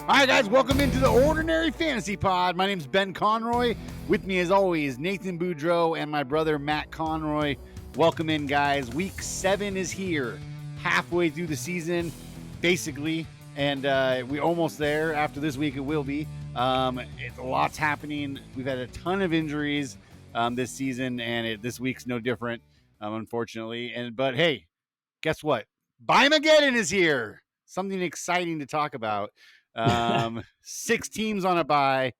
All right, guys, welcome into the Ordinary Fantasy Pod. My name's Ben Conroy. With me, as always, Nathan Boudreau and my brother Matt Conroy. Welcome in, guys. Week 7 is here, halfway through the season, basically, and we're almost there. After this week, it will be. It's a lot's happening. We've had a ton of injuries this season, and this week's no different, unfortunately. But hey, guess what? Bimageddon is here. Something exciting to talk about. 6 teams on a bye.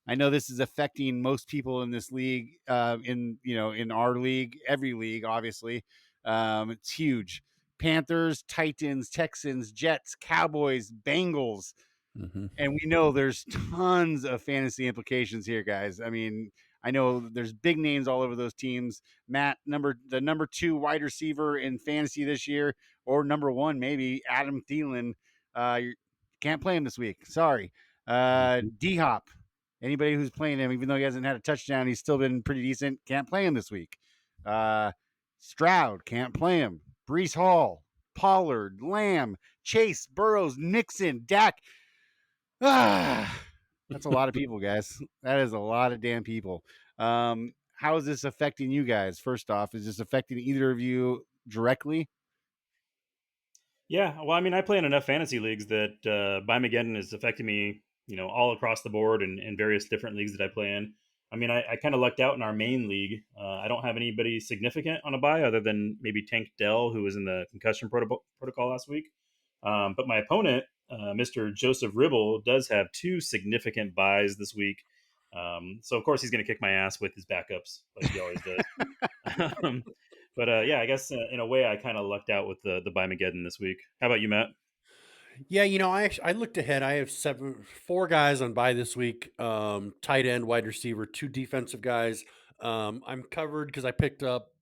I know this is affecting most people in this league, in our league, every league, obviously. It's huge. Panthers, Titans, Texans, Jets, Cowboys, Bengals. Mm-hmm. And we know there's tons of fantasy implications here, guys. I mean, I know there's big names all over those teams. Matt, the number 2 wide receiver in fantasy this year, or number 1, maybe, Adam Thielen. You can't play him this week. Sorry. D-Hop, anybody who's playing him, even though he hasn't had a touchdown, he's still been pretty decent. Can't play him this week. Stroud, can't play him. Breece Hall, Pollard, Lamb, Chase, Burrows, Nixon, Dak. That's a lot of people, guys. That is a lot of damn people. How is this affecting you guys? First off, is this affecting either of you directly? Yeah, well, I mean, I play in enough fantasy leagues that Bimageddon is affecting me, all across the board in various different leagues that I play in. I mean, I kind of lucked out in our main league. I don't have anybody significant on a bye other than maybe Tank Dell, who was in the concussion protocol last week. But my opponent, Mr. Joseph Ribble, does have 2 significant buys this week. So, of course, he's going to kick my ass with his backups, like he always does. But yeah, I guess in a way I kind of lucked out with the Bimageddon this week. How about you, Matt? Yeah, I looked ahead. I have 4 guys on bye this week. Tight end, wide receiver, 2 defensive guys. I'm covered because I picked up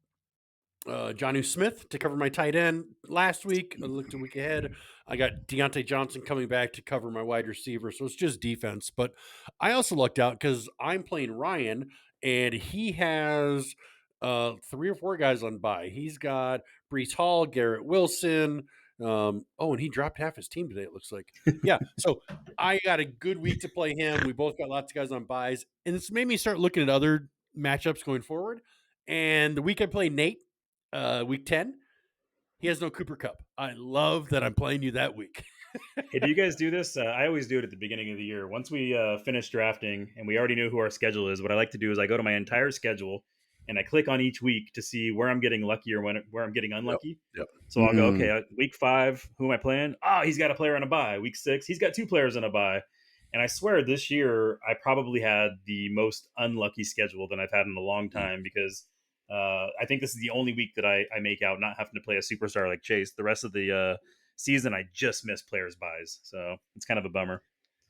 Jonnu Smith to cover my tight end last week. I looked a week ahead. I got Deontay Johnson coming back to cover my wide receiver. So it's just defense. But I also lucked out because I'm playing Ryan and he has 3 or 4 guys on bye. He's got Breece Hall, Garrett Wilson. And he dropped half his team today, it looks like. Yeah. So I got a good week to play him. We both got lots of guys on buys. And it's made me start looking at other matchups going forward. And the week I play Nate, week 10, he has no Cooper Kupp. I love that I'm playing you that week. Hey, do you guys do this? I always do it at the beginning of the year. Once we finish drafting and we already know who our schedule is, what I like to do is I go to my entire schedule and I click on each week to see where I'm getting lucky or where I'm getting unlucky. Yep. So I'll go, okay, week 5, who am I playing? He's got a player on a bye. Week 6, he's got 2 players on a bye. And I swear this year I probably had the most unlucky schedule than I've had in a long time because I think this is the only week that I make out not having to play a superstar like Chase. The rest of the season, I just missed players' buys. So it's kind of a bummer.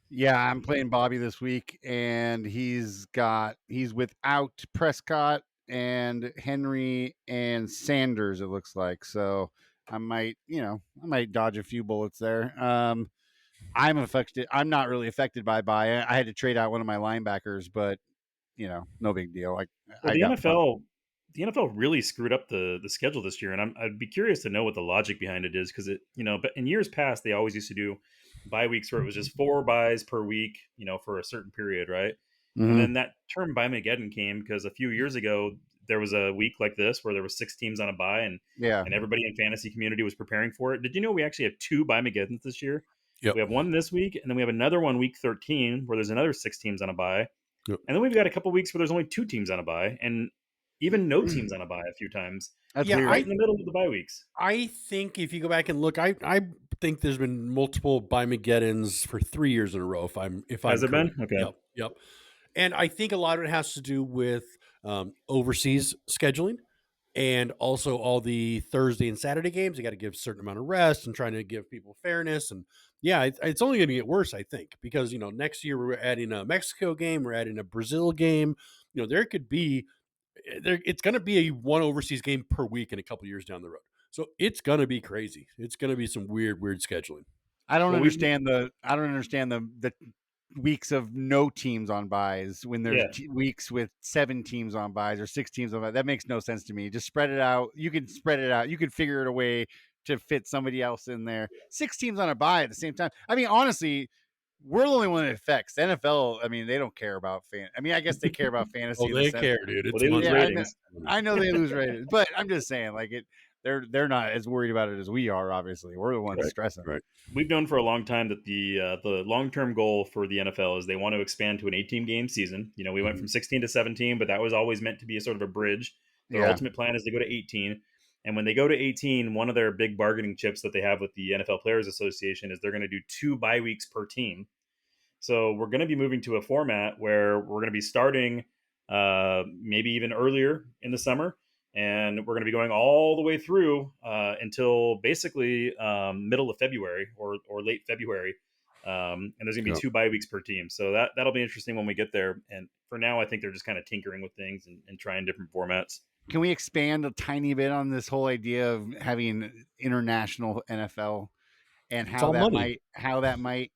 Yeah, I'm playing Bobby this week, and he's without Prescott and Henry and Sanders, it looks like. So I might dodge a few bullets there. I'm affected. I'm not really affected by bye. I had to trade out one of my linebackers, but no big deal. The NFL really screwed up the schedule this year, and I'd be curious to know what the logic behind it is because but in years past they always used to do bye weeks where it was just 4 buys per week, for a certain period, right? Mm-hmm. And then that term Bimageddon came because a few years ago there was a week like this where there was 6 teams on a bye, and everybody in fantasy community was preparing for it. Did you know we actually have 2 Bimageddons this year? Yep. We have one this week, and then we have another one week 13 where there's another 6 teams on a bye. Yep. And then we've got a couple weeks where there's only 2 teams on a bye, and even no teams on a bye a few times. That's right in the middle of the bye weeks. I think if you go back and look, I think there's been multiple Bimageddons for 3 years in a row. Has it been? Okay. Yep. And I think a lot of it has to do with overseas scheduling. And also all the Thursday and Saturday games, you got to give a certain amount of rest and trying to give people fairness. And yeah, it's only going to get worse, I think, because, next year we're adding a Mexico game, we're adding a Brazil game. There could be, it's going to be a 1 overseas game per week in a couple years down the road. So it's going to be crazy. It's going to be some weird scheduling. I don't understand the weeks of no teams on buys when there's weeks with 7 teams on buys or 6 teams on buys. That makes no sense to me. Just spread it out. You can spread it out. You can figure it a way to fit somebody else in there. 6 teams on a buy at the same time. I mean, honestly, we're the only one that affects. The NFL, I mean, they don't care about fan. I mean, I guess they care about fantasy. Oh, in the they sense care, dude. Well, It's they lose money. Yeah, ratings. I know they lose ratings, but I'm just saying, like they're not as worried about it as we are. Obviously, we're the ones Right, stressing. right. We've known for a long time that the long term goal for the NFL is they want to expand to an 18 game season. You know, we went from 16 to 17, but that was always meant to be a sort of a bridge. Their Yeah. ultimate plan is to go to 18. And when they go to 18, one of their big bargaining chips that they have with the NFL Players Association is they're going to do 2 bye weeks per team. So we're going to be moving to a format where we're going to be starting maybe even earlier in the summer, and we're going to be going all the way through until basically middle of February or late February. And there's going to be Yeah. 2 bye weeks per team, so that'll be interesting when we get there. And for now, I think they're just kind of tinkering with things and trying different formats. Can we expand a tiny bit on this whole idea of having international NFL and It's all money. how that might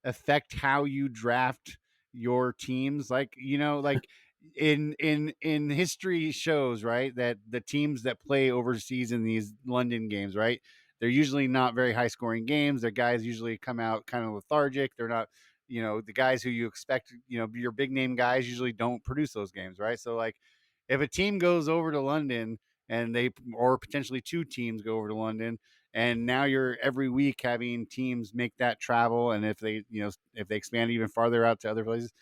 affect how you draft your teams? Like, you know, like in history shows, right, that the teams that play overseas in these London games, right, they're usually not very high scoring games. Their guys usually come out kind of lethargic. They're not, you know, the guys who you expect, you know, your big name guys usually don't produce those games, right? So like if a team goes over to London and they, or potentially 2 teams go over to London, and now you're every week having teams make that travel, and if they, you know, if they expand even farther out to other places,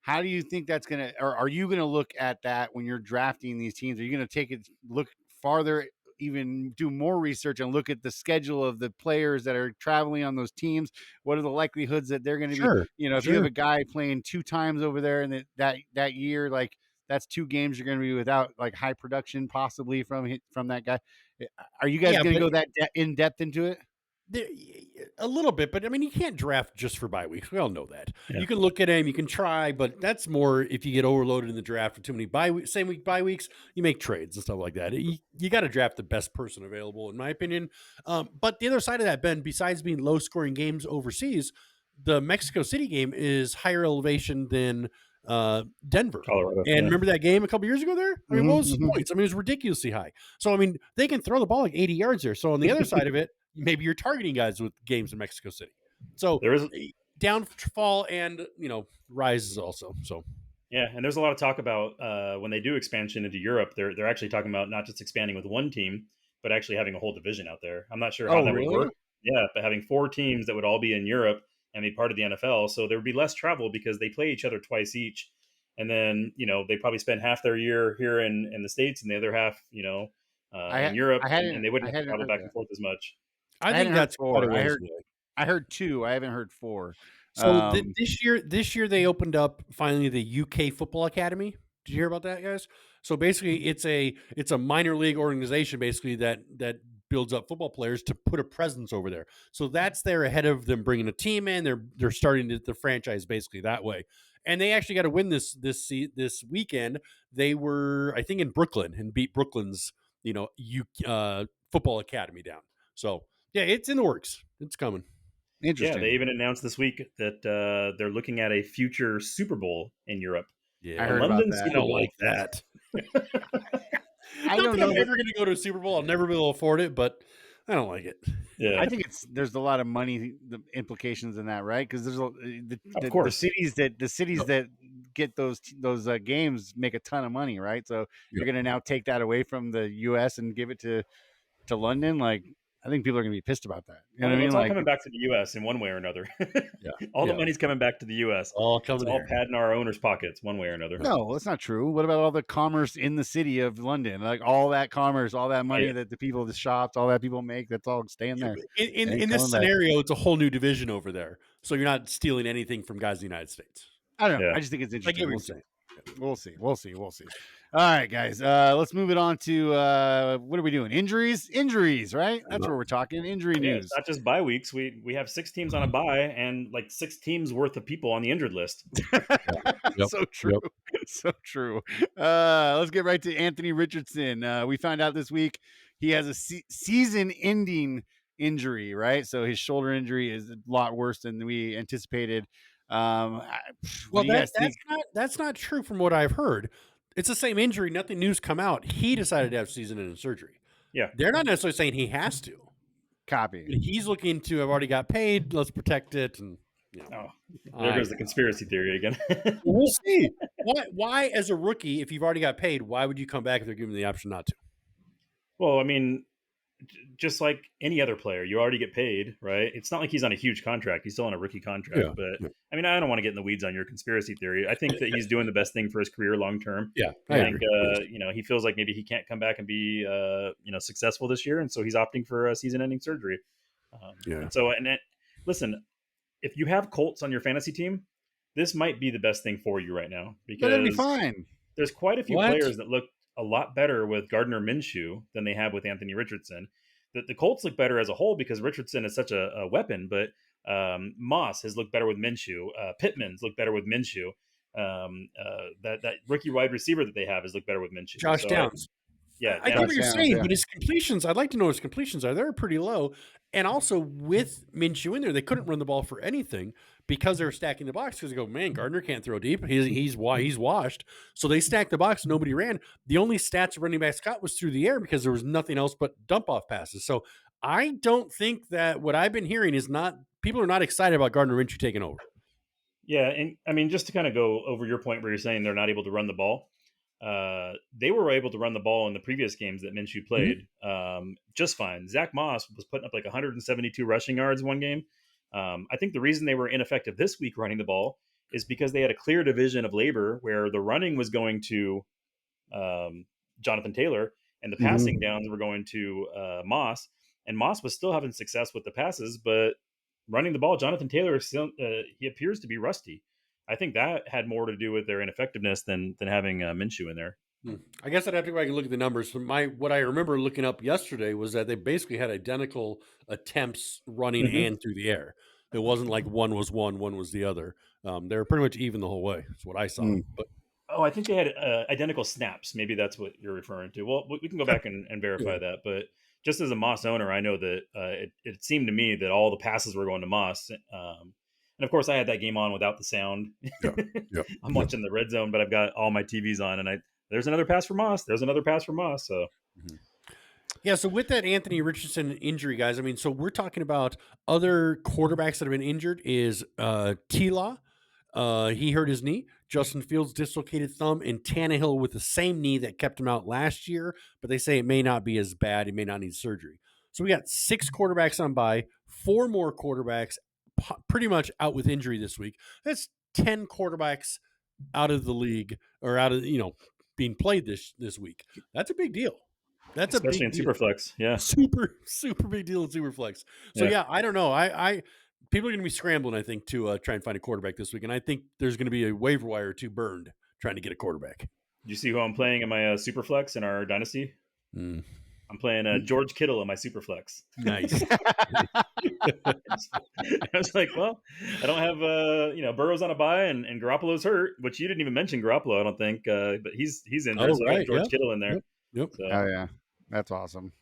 how do you think that's gonna, or are you gonna look at that when you're drafting these teams? Are you gonna take it, look farther, even do more research and look at the schedule of the players that are traveling on those teams? What are the likelihoods that they're going to be, Sure, you know, if you have sure. a guy playing 2 times over there and that year, like that's 2 games you're going to be without like high production possibly from that guy. Are you guys Yeah, going to but go that in depth into it? there, a little bit, but I mean, you can't draft just for bye weeks. We all know that. Yeah. You can look at him, you can try, but that's more if you get overloaded in the draft with too many bye weeks, same week bye weeks. You make trades and stuff like that. You got to draft the best person available, in my opinion. But the other side of that, Ben, besides being low scoring games overseas, the Mexico City game is higher elevation than Denver. Colorado, And yeah. remember that game a couple years ago there? I mean, what was the Mhm. points? I mean, it was ridiculously high. So, I mean, they can throw the ball like 80 yards there. So, on the other side of it, maybe you're targeting guys with games in Mexico City. So, There is downfall and, rises also. So, Yeah, and there's a lot of talk about when they do expansion into Europe, they're actually talking about not just expanding with one team, but actually having a whole division out there. I'm not sure how Oh, that would really? work. Yeah, but having 4 teams that would all be in Europe and be part of the NFL, so there would be less travel because they play each other twice each, and then they probably spend half their year here in the States and the other half I in Europe, I and they I wouldn't have to hadn't travel heard back and that. forth as much. I I think hadn't heard that's quite a 4. ways away. I heard 2. I haven't heard 4. So, Um, this year they opened up finally the UK Football Academy. Did you hear about that, guys? So basically, it's a minor league organization basically that builds up football players to put a presence over there. So that's there ahead of them bringing a team in. They're starting the franchise basically that way, and they actually got to win this weekend. They were, I think, in Brooklyn and beat Brooklyn's football academy down. So yeah, it's in the works. It's coming. Yeah, interesting. they even announced this week that they're looking at a future Super Bowl in Europe. Yeah, I A heard about London that. I Super don't Bowl. like that. I Not don't that I'm know. That, ever going to go to a Super Bowl. I'll never be able to afford it, but I don't like it. Yeah, I think there's a lot of money implications in that, right? Because there's of course. the cities that get those games make a ton of money, right? So you're going to now take that away from the U.S. and give it to London. Like, I think people are going to be pissed about that. You know what I mean? It's all Like, coming back to the U.S. in one way or another. Yeah, All the yeah. money's coming back to the U.S. All It's coming all here. padding our owners' pockets one way or another. no, that's not true. What about all the commerce in the city of London? Like all that commerce, all that money Right. that the people, the shops, all that people make, that's all staying Yeah, there. but It in ain't this coming back. scenario, it's a whole new division over there. So you're not stealing anything from guys in the United States. I don't know. Yeah. I just think it's I interesting. get what We'll you're see. saying. We'll see. All right, guys. Let's move it on to what are we doing? Injuries, right? That's where we're talking. Injury Yeah, news. it's not just bye weeks. We have 6 teams on a bye and like 6 teams worth of people on the injured list. Yep, So true. So true. Let's get right to Anthony Richardson. We found out this week he has a season-ending injury, right? So his shoulder injury is a lot worse than we anticipated. What Well, do you guys think? that's not true from what I've heard. It's the same injury. Nothing new's come out. He decided to have season-ending surgery. Yeah. They're not necessarily saying he has to. Copy. He's looking to, I've already got paid. Let's protect it. And there goes the conspiracy theory again. We'll see. Why, as a rookie, if you've already got paid, why would you come back if they're giving you the option not to? Well, I mean, just like any other player, you already get paid, right? It's not like he's on a huge contract. He's still on a rookie contract. I mean, I don't want to get in the weeds on your conspiracy theory. I think that he's doing the best thing for his career long term. Yeah. I think, he feels like maybe he can't come back and be, successful this year. And so he's opting for a season ending surgery. Listen, if you have Colts on your fantasy team, this might be the best thing for you right now because it'll be fine. There's quite a few players that look a lot better with Gardner Minshew than they have with Anthony Richardson. The Colts look better as a whole because Richardson is such a weapon, but Moss has looked better with Minshew. Pittman's looked better with Minshew. That rookie wide receiver that they have has looked better with Minshew. Josh Downs. I get what you're saying, but his completions, I'd like to know what his completions are. They're pretty low. And also with Minshew in there, they couldn't run the ball for anything because they were stacking the box because they go, man, Gardner can't throw deep. He's washed. So they stacked the box. Nobody ran. The only stats running backs got was through the air because there was nothing else but dump off passes. So I don't think that what I've been hearing is people are not excited about Gardner Minshew taking over. Yeah. And I mean, just to kind of go over your point where you're saying they're not able to run the ball. They were able to run the ball in the previous games that Minshew played just fine. Zach Moss was putting up like 172 rushing yards one game. I think the reason they were ineffective this week running the ball is because they had a clear division of labor where the running was going to Jonathan Taylor and the passing downs were going to Moss. And Moss was still having success with the passes, but running the ball, Jonathan Taylor still he appears to be rusty. I think that had more to do with their ineffectiveness than having Minshew in there. I guess I'd have to go back and look at the numbers. What I remember looking up yesterday was that they basically had identical attempts running and through the air. It wasn't like one was one was the other. They were pretty much even the whole way. That's what I saw. But I think they had identical snaps. Maybe that's what you're referring to. Well, we can go back and verify that. But just as a Moss owner, I know that it seemed to me that all the passes were going to Moss. And of course, I had that game on without the sound. I'm watching the red zone, but I've got all my TVs on, and there's another pass for Moss. There's another pass for Moss. So, yeah. So with that Anthony Richardson injury, guys, I mean, so we're talking about other quarterbacks that have been injured. Is T-Law? He hurt his knee. Justin Fields dislocated thumb, and Tannehill with the same knee that kept him out last year. But they say it may not be as bad. He may not need surgery. So we got 6 quarterbacks on bye, 4 more quarterbacks pretty much out with injury this week. That's 10 quarterbacks out of the league or out of, being played this week. That's a big deal. That's especially in Superflex. Yeah. Super big deal in Superflex. So yeah, I don't know. I people are going to be scrambling, I think, to try and find a quarterback this week. And I think there's going to be a waiver wire or 2 burned trying to get a quarterback. You see who I'm playing in my Superflex in our dynasty? I'm playing George Kittle in my Superflex. Nice. I was like, well, I don't have Burrow's on a bye and Garoppolo's hurt, which you didn't even mention Garoppolo, I don't think, but he's injured. So I got George Kittle in there. Yep. So. Oh yeah, that's awesome.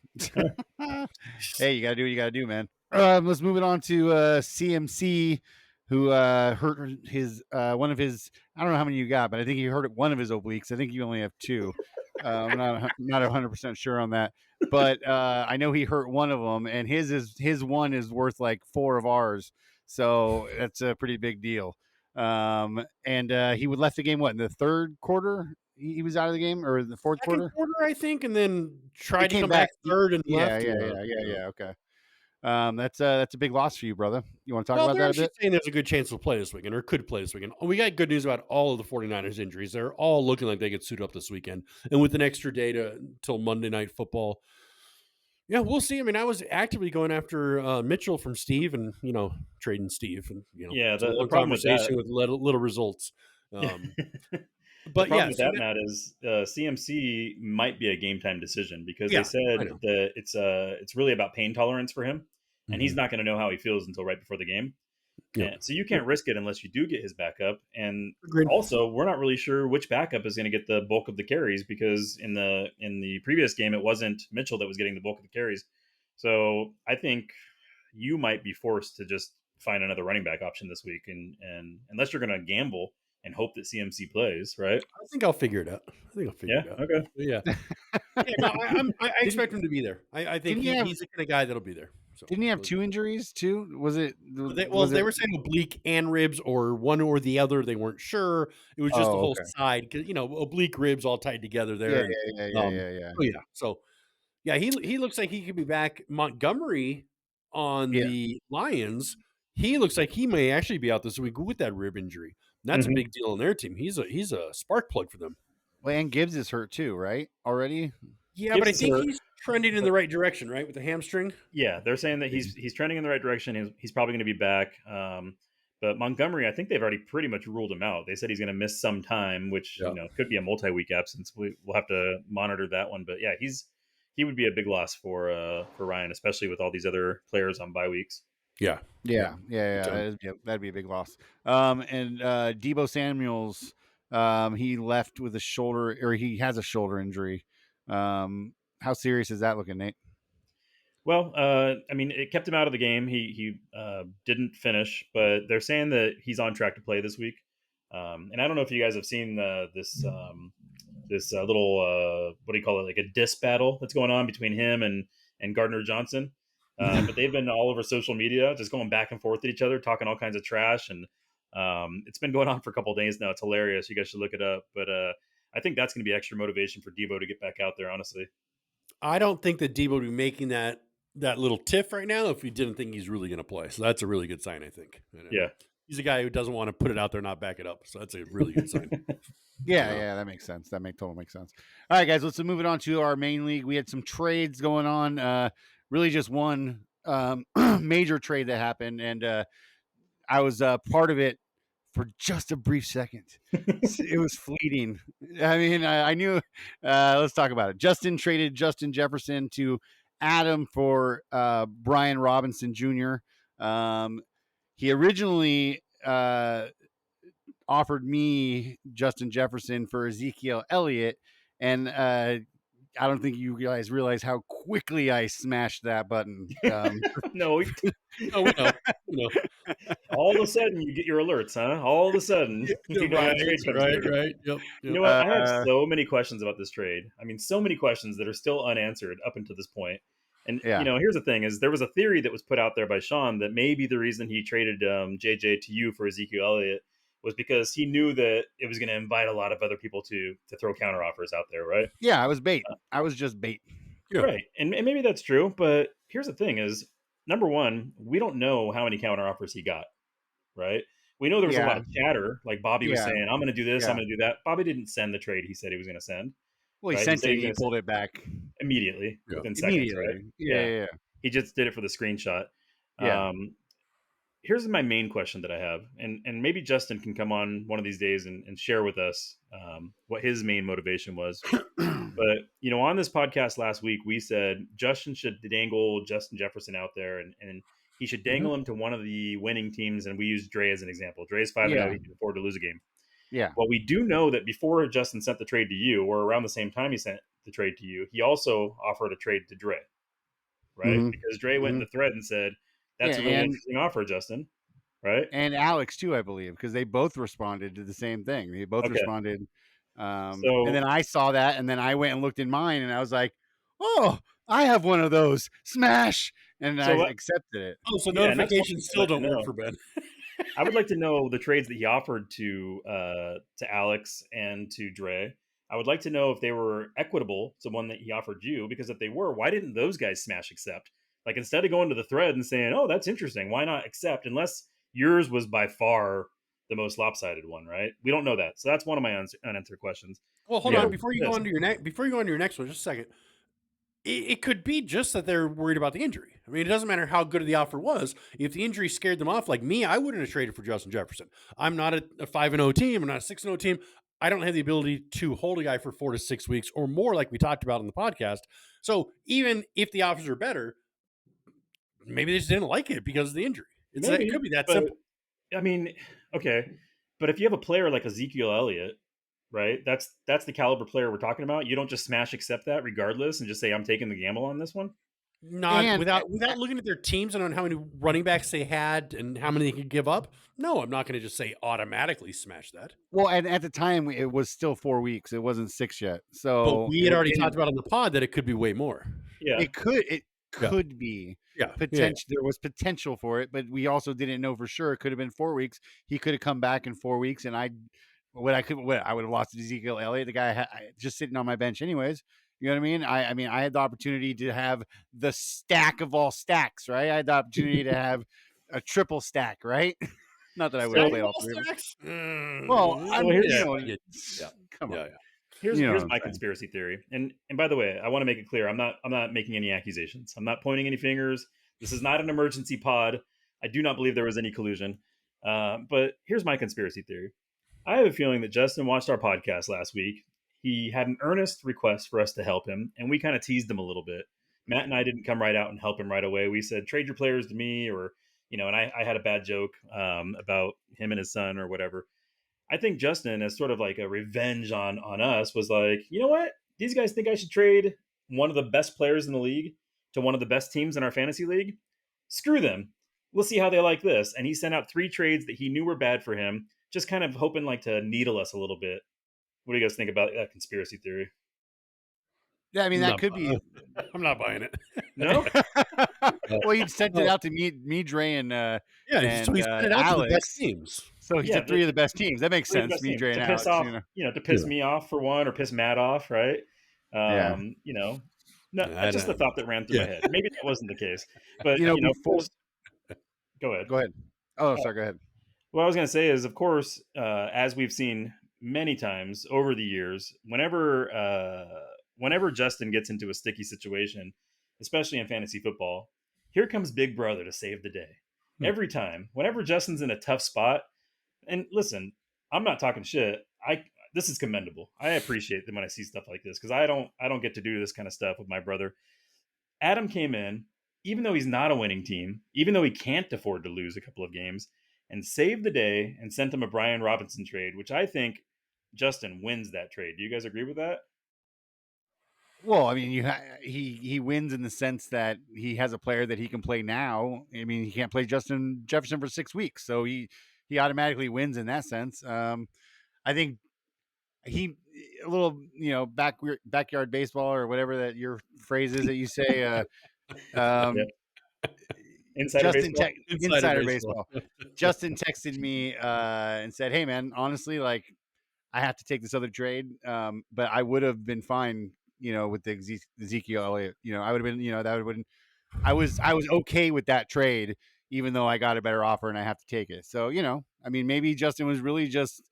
Hey, you gotta do what you gotta do, man. Let's move it on to CMC, who hurt his one of his. I don't know how many you got, but I think he hurt one of his obliques. I think you only have 2. I'm not 100% sure on that, but I know he hurt one of them, and his one is worth like 4 of ours, so that's a pretty big deal. And he would left the game in the 3rd quarter. He was out of the game, or the 4th quarter, I think, and then tried to come back 3rd and left. Yeah. Okay. That's a big loss for you, brother. You want to talk about that a bit? Saying there's a good chance he'll play this weekend, or could play this weekend. We got good news about all of the 49ers injuries. They're all looking like they could suit up this weekend. And with an extra day until Monday Night Football, yeah, we'll see. I mean, I was actively going after Mitchell from Steve and, trading Steve. And, the problem conversation with little results. But the problem with that, Matt, is CMC might be a game time decision because they said that it's really about pain tolerance for him, and he's not going to know how he feels until right before the game. Yeah. So you can't risk it unless you do get his backup. And also, we're not really sure which backup is going to get the bulk of the carries because in the previous game, it wasn't Mitchell that was getting the bulk of the carries. So I think you might be forced to just find another running back option this week, and unless you're going to gamble and hope that CMC plays, right? I think I'll figure it out. Okay. Yeah. I expect him to be there. I think he's the kind of guy that'll be there. So Didn't he have 2 injuries too? Was it? they were saying oblique and ribs, or one or the other. They weren't sure. It was just the Oh, whole okay. side because oblique ribs all tied together Yeah, there. And yeah. oh yeah, so yeah, he looks like he could be back. Montgomery on Yeah. the Lions, he looks like he may actually be out this week with that rib injury. That's a Mhm. big deal on their team. He's a spark plug for them. Well, and Gibbs is hurt too, right? Already? Yeah, but Gibbs I is think hurt, he's trending in but the right direction, right, with the hamstring. yeah, they're saying that he's trending in the right direction. He's probably going to be back. But Montgomery, I think they've already pretty much ruled him out. They said he's going to miss some time, which Yeah. could be a multi-week absence. We'll have to monitor that one. But yeah, he would be a big loss for Ryan, especially with all these other players on bye weeks. Yeah. Yeah. So- That'd be a big loss. And Debo Samuels, he left with a shoulder, or he has a shoulder injury. How serious is that looking, Nate? Well, I mean, it kept him out of the game. He didn't finish, but they're saying that he's on track to play this week. And I don't know if you guys have seen this little what do you call it, like a diss battle that's going on between him and Gardner Johnson. But they've been all over social media, just going back and forth at each other, talking all kinds of trash, and it's been going on for a couple of days now. It's hilarious. You guys should look it up. But I think that's going to be extra motivation for Debo to get back out there. Honestly, I don't think that Debo would be making that little tiff right now if he didn't think he's really going to play. So that's a really good sign, I think. yeah. He's a guy who doesn't want to put it out there and not back it up. So that's a really good sign. Yeah, that makes sense. Totally makes sense. All right, guys, let's move it on to our main league. We had some trades going on. Really, just one major trade that happened, and I was part of it for just a brief second. It was fleeting. I mean, I knew. Let's talk about it. Justin traded Justin Jefferson to Adam for Brian Robinson Jr. He originally offered me Justin Jefferson for Ezekiel Elliott, and I don't think you guys realize how quickly I smashed that button. No, We know. all of a sudden you get your alerts, huh? All of a sudden, you know when a trade comes through. Right. Yep. You know what? I have so many questions about this trade. I mean, so many questions that are still unanswered up until this point. And Yeah. here's the thing: is there was a theory that was put out there by Sean that maybe the reason he traded JJ to you for Ezekiel Elliott was because he knew that it was going to invite a lot of other people to throw counter offers out there, right? Yeah, I was bait. I was just bait. Yeah. Right. And maybe that's true, but here's the thing: is number one, we don't know how many counter offers he got, right? We know there was a lot of chatter, like Bobby was Yeah. saying, I'm going to do this, Yeah. I'm going to do that. Bobby didn't send the trade he said he was going to send. Well, he Right, he sent said it. he was He gonna pulled it back immediately, Yeah. within seconds, right? immediately. Yeah. He just did it for the screenshot. Yeah. Here's my main question that I have, and maybe Justin can come on one of these days and share with us what his main motivation was. But on this podcast last week, we said Justin should dangle Justin Jefferson out there, and he should dangle him to one of the winning teams. And we used Dre as an example. Dre's 5-0; Yeah. he can afford to lose a game. Yeah. Well, we do know that before Justin sent the trade to you, or around the same time he sent the trade to you, he also offered a trade to Dre, right? Mhm. Because Dre went in the thread and said, "That's Yeah, a really and- interesting offer, Justin." Right? And Alex too, I believe, because they both responded to the same thing. They both Okay. responded. So- and then I saw that, and then I went and looked in mine, and I was like, "Oh, I have one of those. Smash!" And So I accepted it. Oh, so Yeah, and that's notifications what still I'd like don't to work know. for Ben. I would like to know the trades that he offered to Alex and to Dre. I would like to know if they were equitable to one that he offered you, because if they were, why didn't those guys smash accept? Like, instead of going to the thread and saying, "Oh, that's interesting," why not accept? Unless yours was by far the most lopsided one, right? We don't know that, so that's one of my unanswered questions. Well, hold Yeah. on. Before you go on to your next one, just a second. It could be just that they're worried about the injury. I mean, it doesn't matter how good the offer was. If the injury scared them off, like me, I wouldn't have traded for Justin Jefferson. I'm not a 5-0 team. I'm not a 6-0 team. I don't have the ability to hold a guy for 4 to 6 weeks or more, like we talked about on the podcast. So even if the offers are better, maybe they just didn't like it because of the injury. It could be that but, simple. I mean, okay, but if you have a player like Ezekiel Elliott, right? That's the caliber player we're talking about. You don't just smash accept that regardless and just say, "I'm taking the gamble on this one." Not And- without looking at their teams and on how many running backs they had and how many they could give up. No, I'm not going to just say automatically smash that. Well, and at the time, it was still 4 weeks. It wasn't 6 yet. So But we had already talked about on the pod that it could be way more. Yeah, It could. could be potential. There was potential for it, but we also didn't know for sure. It could have been 4 weeks. He could have come back in 4 weeks, and I would have lost Ezekiel Elliott, the guy just sitting on my bench, anyways. You know what I mean? I mean, I had the opportunity to have the stack of all stacks, right? I had the opportunity to have a triple stack, right? Not that I would have played all three of them. Well, come on. Here's my conspiracy theory. And by the way, I want to make it clear, I'm not making any accusations. I'm not pointing any fingers. This is not an emergency pod. I do not believe there was any collusion. But here's my conspiracy theory. I have a feeling that Justin watched our podcast last week. He had an earnest request for us to help him, and we kind of teased him a little bit. Matt and I didn't come right out and help him right away. We said, trade your players to me, or, and I had a bad joke about him and his son or whatever. I think Justin, as sort of like a revenge on us, was like, you know what? These guys think I should trade one of the best players in the league to one of the best teams in our fantasy league. Screw them. We'll see how they like this. And he sent out 3 trades that he knew were bad for him, just kind of hoping like to needle us a little bit. What do you guys think about that conspiracy theory? Yeah, I mean, that could be. I'm not buying it. No? Well, he sent it out to me, Dre, and so he sent it out to the best teams. So he said 3 of the best teams. That makes sense. Me, Dre, and Alex. To piss me off for one, or piss Matt off, right? No, that's just the thought that ran through my head. Maybe that wasn't the case, but go ahead. Go ahead. Oh, sorry. Go ahead. What I was going to say is, of course, as we've seen many times over the years, whenever Justin gets into a sticky situation, especially in fantasy football, here comes Big Brother to save the day. Every time, whenever Justin's in a tough spot, and listen, I'm not talking shit. This is commendable. I appreciate them when I see stuff like this, because I don't get to do this kind of stuff with my brother. Adam came in, even though he's not a winning team, even though he can't afford to lose a couple of games, and saved the day and sent him a Brian Robinson trade, which I think Justin wins that trade. Do you guys agree with that? Well, I mean, he wins in the sense that he has a player that he can play now. I mean, he can't play Justin Jefferson for 6 weeks, so he automatically wins in that sense. I think he a little, backyard baseball or whatever that your phrase is that you say. Insider baseball. Justin texted me and said, "Hey, man, honestly, like, I have to take this other trade, but I would have been fine." With the Ezekiel Elliott, I would have been, that would have been, I was okay with that trade, even though I got a better offer and I have to take it. So, I mean, maybe Justin was really just,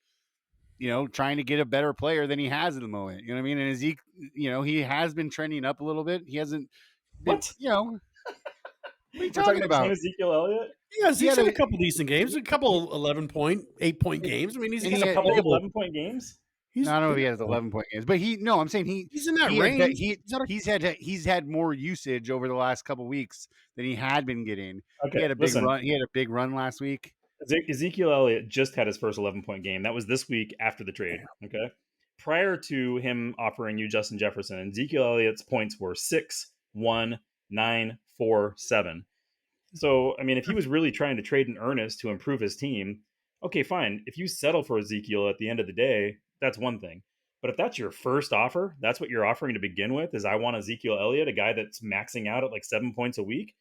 trying to get a better player than he has at the moment. You know what I mean? And Zeke, he has been trending up a little bit. He hasn't been, what are you talking about? Ezekiel Elliott? Yeah, he's had a couple decent games, a couple 8-point games. I mean, he's a couple 11-point games. I don't know if he has 11-point games, but I'm saying he's in that range. He's had more usage over the last couple weeks than he had been getting. Okay, he had a big run. He had a big run last week. Ezekiel Elliott just had his first 11-point game. That was this week after the trade. Okay, prior to him offering you Justin Jefferson, Ezekiel Elliott's points were 6, 1, 9, 4, 7. So, I mean, if he was really trying to trade in earnest to improve his team, okay, fine. If you settle for Ezekiel at the end of the day, that's one thing. But if that's your first offer, that's what you're offering to begin with, is I want Ezekiel Elliott, a guy that's maxing out at like 7 points a week.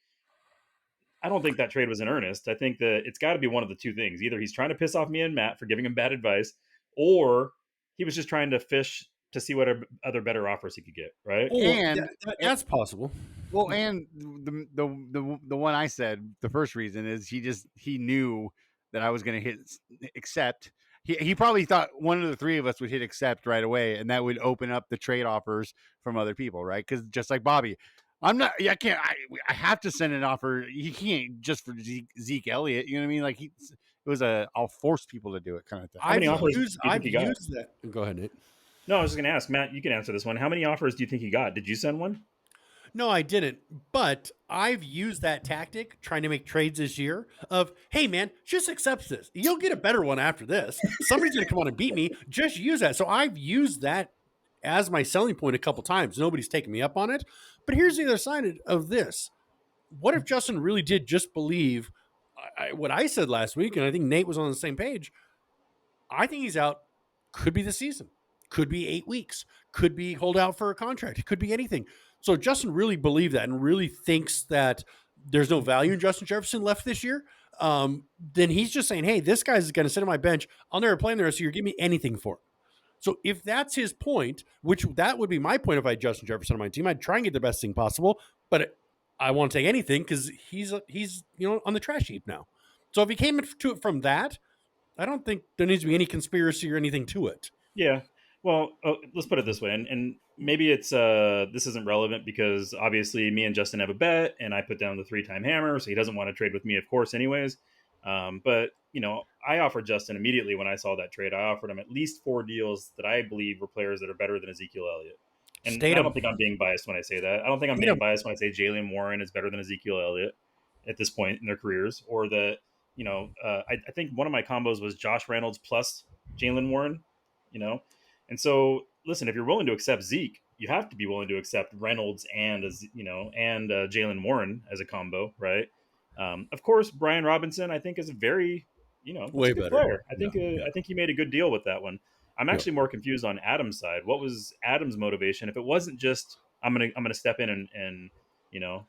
I don't think that trade was in earnest. I think that it's got to be one of the two things. Either he's trying to piss off me and Matt for giving him bad advice, or he was just trying to fish to see what other better offers he could get, right? And that's possible. Well, and the one I said, the first reason is he knew that I was going to hit accept. He probably thought one of the 3 of us would hit accept right away, and that would open up the trade offers from other people, right? Because just like Bobby, I have to send an offer. He can't just for Zeke Elliott. You know what I mean? Like I'll force people to do it kind of thing. I've used that. Go ahead, Nate. No, I was just going to ask Matt. You can answer this one. How many offers do you think he got? Did you send one? No, I didn't. But I've used that tactic trying to make trades this year of, hey, man, just accept this. You'll get a better one after this. Somebody's going to come on and beat me. Just use that. So I've used that as my selling point a couple times. Nobody's taken me up on it. But here's the other side of this. What if Justin really did just believe what I said last week, and I think Nate was on the same page? I think he's out. Could be the season. Could be 8 weeks. Could be hold out for a contract. It could be anything. So Justin really believed that and really thinks that there's no value in Justin Jefferson left this year. Then he's just saying, hey, this guy's going to sit on my bench. I'll never play him the rest of the year. Give me anything for him. So if that's his point, which that would be my point if I had Justin Jefferson on my team, I'd try and get the best thing possible, but I won't take anything because he's on the trash heap now. So if he came to it from that, I don't think there needs to be any conspiracy or anything to it. Yeah. Well, let's put it this way, and maybe it's this isn't relevant because obviously me and Justin have a bet, and I put down the 3-time hammer, so he doesn't want to trade with me, of course, anyways. But I offered Justin immediately when I saw that trade. I offered him at least 4 deals that I believe were players that are better than Ezekiel Elliott. And I don't think I'm being biased when I say that. I don't think I'm being biased when I say Jaylen Warren is better than Ezekiel Elliott at this point in their careers, or that I think one of my combos was Josh Reynolds plus Jaylen Warren. And so listen, if you're willing to accept Zeke, you have to be willing to accept Reynolds and Jaylen Warren as a combo, right? Of course, Brian Robinson, I think, is a very way good better player. I think he made a good deal with that one. I'm actually more confused on Adam's side. What was Adam's motivation? If it wasn't just I'm gonna step in and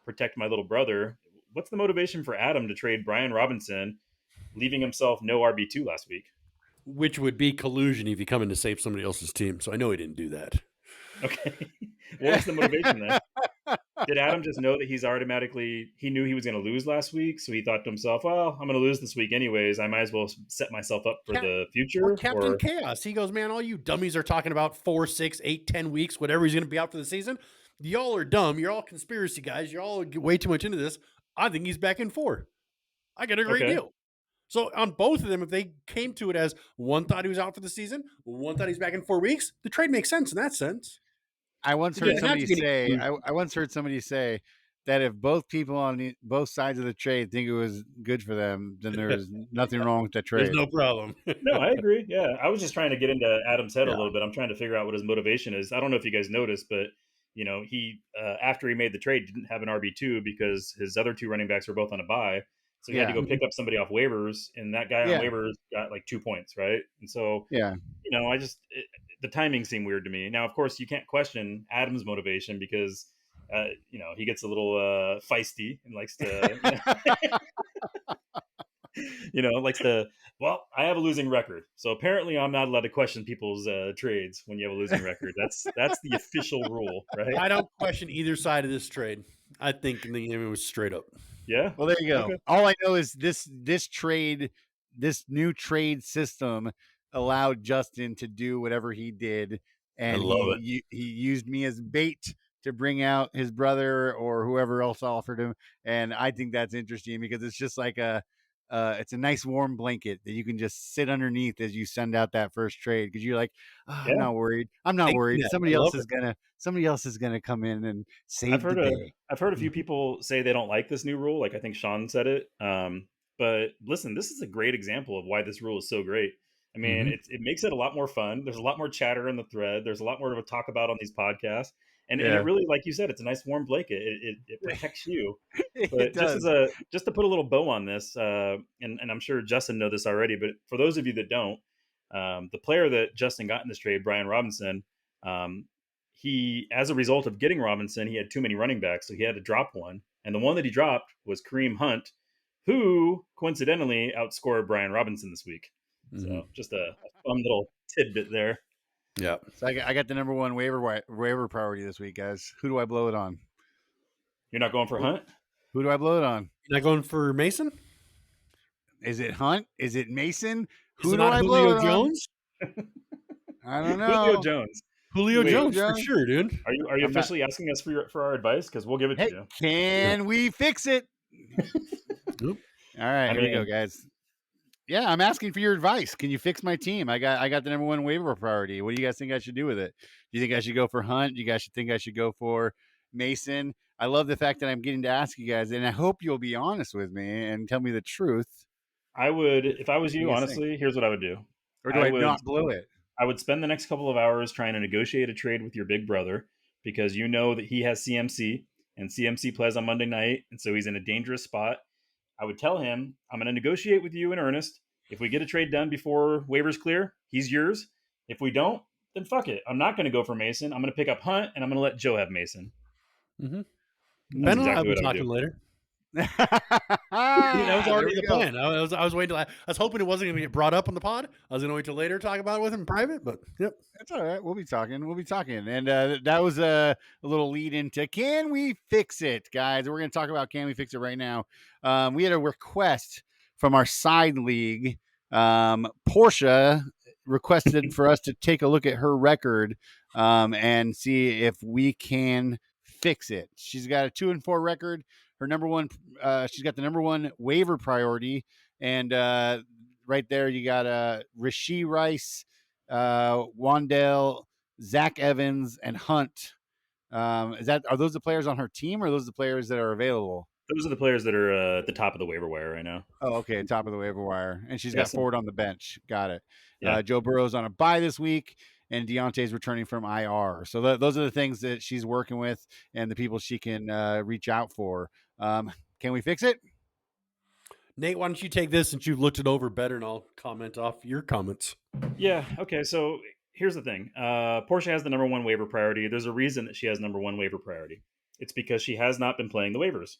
protect my little brother, what's the motivation for Adam to trade Brian Robinson, leaving himself no RB2 last week? Which would be collusion if you come in to save somebody else's team. So I know he didn't do that. Okay. What was the motivation then? Did Adam just know that he knew he was going to lose last week, so he thought to himself, well, I'm going to lose this week anyways. I might as well set myself up for the future. Or Captain Chaos. He goes, man, all you dummies are talking about 4, 6, 8, 10 weeks, whatever he's going to be out for the season. Y'all are dumb. You're all conspiracy guys. You're all way too much into this. I think he's back in 4. I got a great deal. So on both of them, if they came to it as one thought he was out for the season, one thought he's back in 4 weeks, the trade makes sense in that sense. I once heard somebody say, I once heard somebody say that if both people on both sides of the trade think it was good for them, then there's nothing wrong with that trade. There's no problem. No, I agree. Yeah. I was just trying to get into Adam's head a little bit. I'm trying to figure out what his motivation is. I don't know if you guys noticed, but he after he made the trade didn't have an RB2 because his other 2 running backs were both on a bye. So he had to go pick up somebody off waivers, and that guy on waivers got like 2 points, right? And so, the timing seemed weird to me. Now, of course, you can't question Adam's motivation because, he gets a little feisty and likes to, well, I have a losing record. So apparently I'm not allowed to question people's trades when you have a losing record. That's the official rule, right? I don't question either side of this trade. I think it was straight up. Yeah. Well, there you go. Okay. All I know is this new trade system allowed Justin to do whatever he did, and he used me as bait to bring out his brother or whoever else offered him. And I think that's interesting because it's just like it's a nice warm blanket that you can just sit underneath as you send out that first trade because you're like, I'm not worried. Somebody else is gonna come in and save the day. I've heard a few people say they don't like this new rule. Like I think Sean said it. But listen, this is a great example of why this rule is so great. I mean, it makes it a lot more fun. There's a lot more chatter in the thread. There's a lot more to talk about on these podcasts. And it really, like you said, it's a nice warm blanket. It protects you. But just to put a little bow on this, and I'm sure Justin knows this already, but for those of you that don't, the player that Justin got in this trade, Brian Robinson, he, as a result of getting Robinson, he had too many running backs, so he had to drop one. And the one that he dropped was Kareem Hunt, who coincidentally outscored Brian Robinson this week. So just a fun little tidbit there. Yeah. So I got the number 1 waiver priority this week, guys. Who do I blow it on? You're not going for Hunt? Who do I blow it on? You're not going for Mason? Is it Hunt? Is it Mason? Who do I blow it on? Jones? I don't know. Julio Jones for sure, dude. Are you officially asking us for our advice? Because we'll give it to you. Can we fix it? All right, here we go, guys. Yeah, I'm asking for your advice. Can you fix my team? I got the number 1 waiver priority. What do you guys think I should do with it? Do you think I should go for Hunt? Do you guys think I should go for Mason? I love the fact that I'm getting to ask you guys, and I hope you'll be honest with me and tell me the truth. I would, if I was you, honestly, here's what I would do. Or do I not blow it? I would spend the next couple of hours trying to negotiate a trade with your big brother because you know that he has CMC, and CMC plays on Monday night, and so he's in a dangerous spot. I would tell him, I'm going to negotiate with you in earnest. If we get a trade done before waivers clear, he's yours. If we don't, then fuck it. I'm not going to go for Mason. I'm going to pick up Hunt, and I'm going to let Joe have Mason. Mm-hmm. That's Ben and I exactly will be what I would talking do. later. That was There already we the go. plan. I was waiting till I was hoping it wasn't going to get brought up on the pod. I was going to wait till later to talk about it with him in private, but yep. That's all right. We'll be talking. We'll be talking. And that was a little lead into Can We Fix It, guys? We're going to talk about Can We Fix It right now. We had a request from our side league. Portia requested for us to take a look at her record and see if we can fix it. She's got a 2-4 record. Her number one, she's got the number one waiver priority. And right there, you got Rashee Rice, Wandale, Zach Evans, and Hunt. Are those the players on her team, or are those the players that are available? Those are the players that are at the top of the waiver wire right now. Oh, okay, top of the waiver wire, and she's got Yes. Ford on the bench. Got it. Yeah. Joe Burrow's on a bye this week, and Deontay's returning from IR. So those are the things that she's working with, and the people she can reach out for. Can we fix it? Nate, why don't you take this since you've looked it over better, and I'll comment off your comments. Yeah. Okay. So here's the thing. Portia has the number one waiver priority. There's a reason that she has number one waiver priority. It's because she has not been playing the waivers.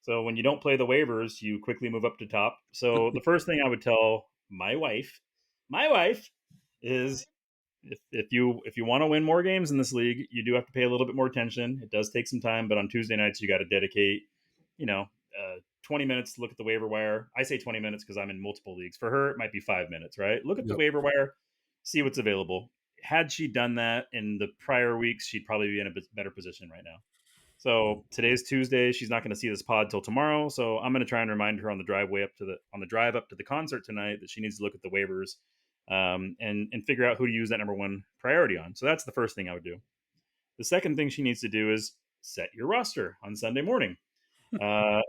So when you don't play the waivers, you quickly move up to top. So the first thing I would tell my wife is if you want to win more games in this league, you do have to pay a little bit more attention. It does take some time, but on Tuesday nights you got to dedicate, 20 minutes to look at the waiver wire. I say 20 minutes because I'm in multiple leagues. For her, it might be 5 minutes, right? Look at the waiver wire, see what's available. Had she done that in the prior weeks, she'd probably be in a better position right now. So today's Tuesday. She's not going to see this pod till tomorrow. So I'm going to try and remind her on the drive up to the concert tonight that she needs to look at the waivers and figure out who to use that number one priority on. So that's the first thing I would do. The second thing she needs to do is set your roster on Sunday morning. I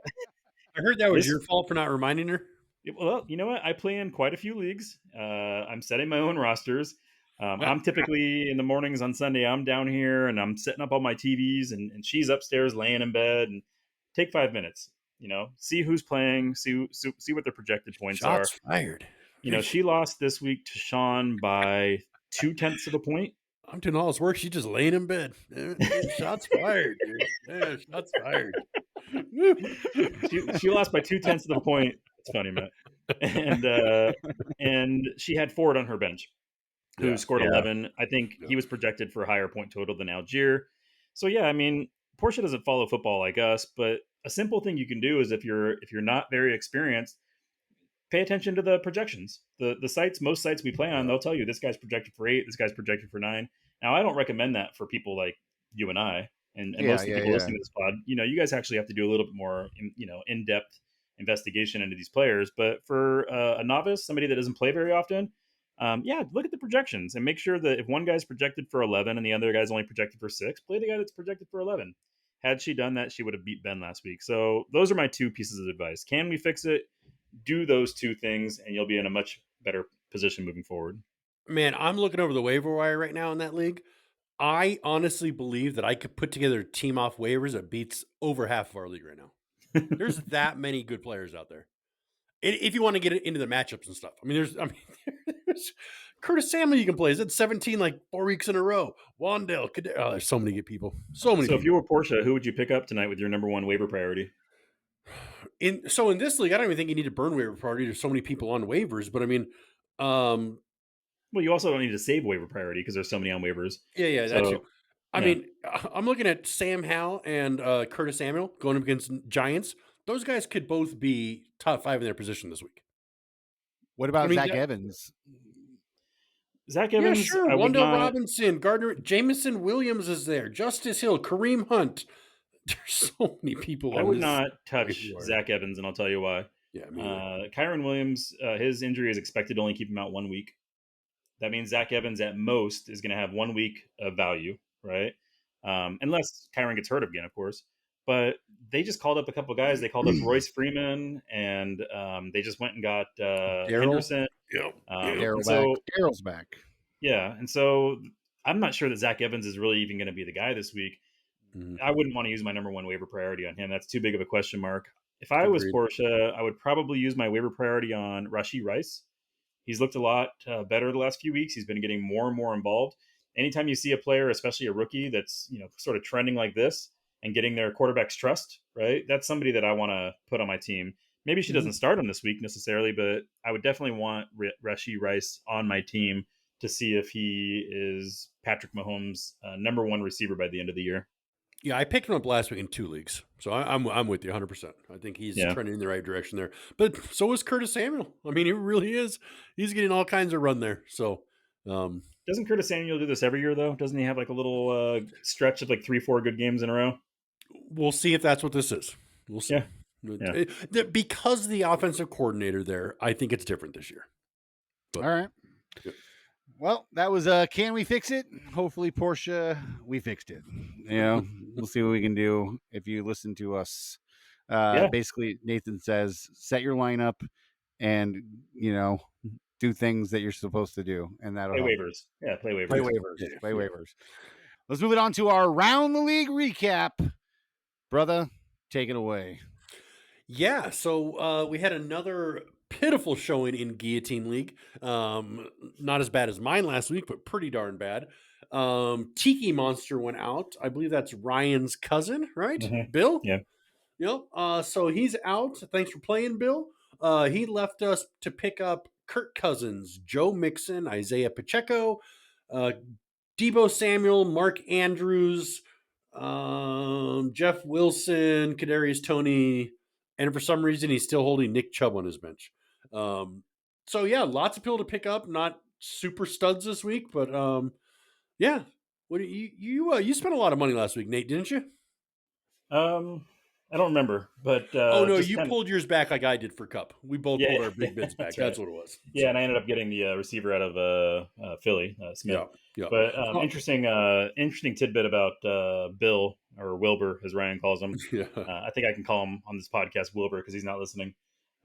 heard that was your fault for not reminding her. Well, you know what? I play in quite a few leagues. I'm setting my own rosters. I'm typically in the mornings on Sunday. I'm down here and I'm setting up all my TVs, and she's upstairs laying in bed. And take 5 minutes. See who's playing, see what their projected points Shots are. fired. She lost this week to Sean by 0.2 of a point. I'm doing all this work. She's just laying in bed. Shots fired, dude. Yeah, shots fired. she lost by 0.2 of a point. It's funny, Matt. And she had Ford on her bench, who scored 11. I think he was projected for a higher point total than Algier. So yeah, I mean, Portia doesn't follow football like us, but a simple thing you can do is if you're not very experienced, pay attention to the projections. Most sites we play on, they'll tell you this guy's projected for 8, this guy's projected for 9. Now, I don't recommend that for people like you and I, and most of the people listening to this pod. You guys actually have to do a little bit more, in-depth investigation into these players. But for a novice, somebody that doesn't play very often, look at the projections and make sure that if one guy's projected for 11 and the other guy's only projected for 6, play the guy that's projected for 11. Had she done that, she would have beat Ben last week. So those are my 2 pieces of advice. Can we fix it? Do those 2 things, and you'll be in a much better position moving forward. Man, I'm looking over the waiver wire right now in that league. I honestly believe that I could put together a team off waivers that beats over half of our league right now. There's that many good players out there. If you want to get into the matchups and stuff. There's Curtis Samuel you can play. Is it 17 like 4 weeks in a row? Wandale. There's so many good people. So many. So if you were Portia, who would you pick up tonight with your number one waiver priority? In this league, I don't even think you need to burn waiver priority. There's so many people on waivers, but well, you also don't need to save waiver priority because there's so many on waivers. Yeah, so, that too. I mean, I'm looking at Sam Howell and Curtis Samuel going up against Giants. Those guys could both be top 5 in their position this week. What about Zach Evans? Zach Evans, yeah, sure. Wandale Robinson, Gardner, Jameson Williams is there. Justice Hill, Kareem Hunt. There's so many people. I would not touch Zach Evans, and I'll tell you why. Yeah, Kyron Williams, his injury is expected to only keep him out 1 week. That means Zach Evans at most is going to have 1 week of value, right? Unless Kyron gets hurt again, of course. But they just called up a couple of guys. They called up Royce Freeman, and they just went and got Henderson. Daryl's back. Yeah, and so I'm not sure that Zach Evans is really even going to be the guy this week. I wouldn't want to use my number one waiver priority on him. That's too big of a question mark. If I was Portia, I would probably use my waiver priority on Rashee Rice. He's looked a lot better the last few weeks. He's been getting more and more involved. Anytime you see a player, especially a rookie, that's sort of trending like this, and getting their quarterback's trust, right? That's somebody that I want to put on my team. Maybe she doesn't start him this week necessarily, but I would definitely want Rashee Rice on my team to see if he is Patrick Mahomes' number one receiver by the end of the year. Yeah, I picked him up last week in 2 leagues, so I'm with you 100%. I think he's trending in the right direction there. But so is Curtis Samuel. I mean, he really is. He's getting all kinds of run there. So, doesn't Curtis Samuel do this every year though? Doesn't he have like a little stretch of like 3-4 good games in a row? We'll see if that's what this is. We'll see. Yeah. Because the offensive coordinator there, I think it's different this year. But, all right. Yeah. Well, that was Can We Fix It? Hopefully, Portia, we fixed it. You know, we'll see what we can do if you listen to us. Basically, Nathan says, set your lineup and, do things that you're supposed to do. And that'll play help. Waivers. Yeah, play waivers. Play waivers. Let's move it on to our Round the League recap. Brother, take it away. Yeah, so we had another pitiful showing in Guillotine League. Not as bad as mine last week, but pretty darn bad. Tiki Monster went out. I believe that's Ryan's cousin, right? Mm-hmm. Bill? Yeah. Yep. So he's out. Thanks for playing, Bill. He left us to pick up Kirk Cousins, Joe Mixon, Isaiah Pacheco, Deebo Samuel, Mark Andrews, Jeff Wilson, Kadarius Toney, and for some reason he's still holding Nick Chubb on his bench. So yeah, lots of people to pick up. Not super studs this week, but yeah. What you spent a lot of money last week, Nate, didn't you? I don't remember, but oh no, you pulled yours back like I did for Cup. We both pulled our big bids back. That's what it was. Yeah, and I ended up getting the receiver out of Philly, Smith. Yeah. But interesting tidbit about Bill, or Wilbur, as Ryan calls him. Yeah. I think I can call him on this podcast Wilbur because he's not listening.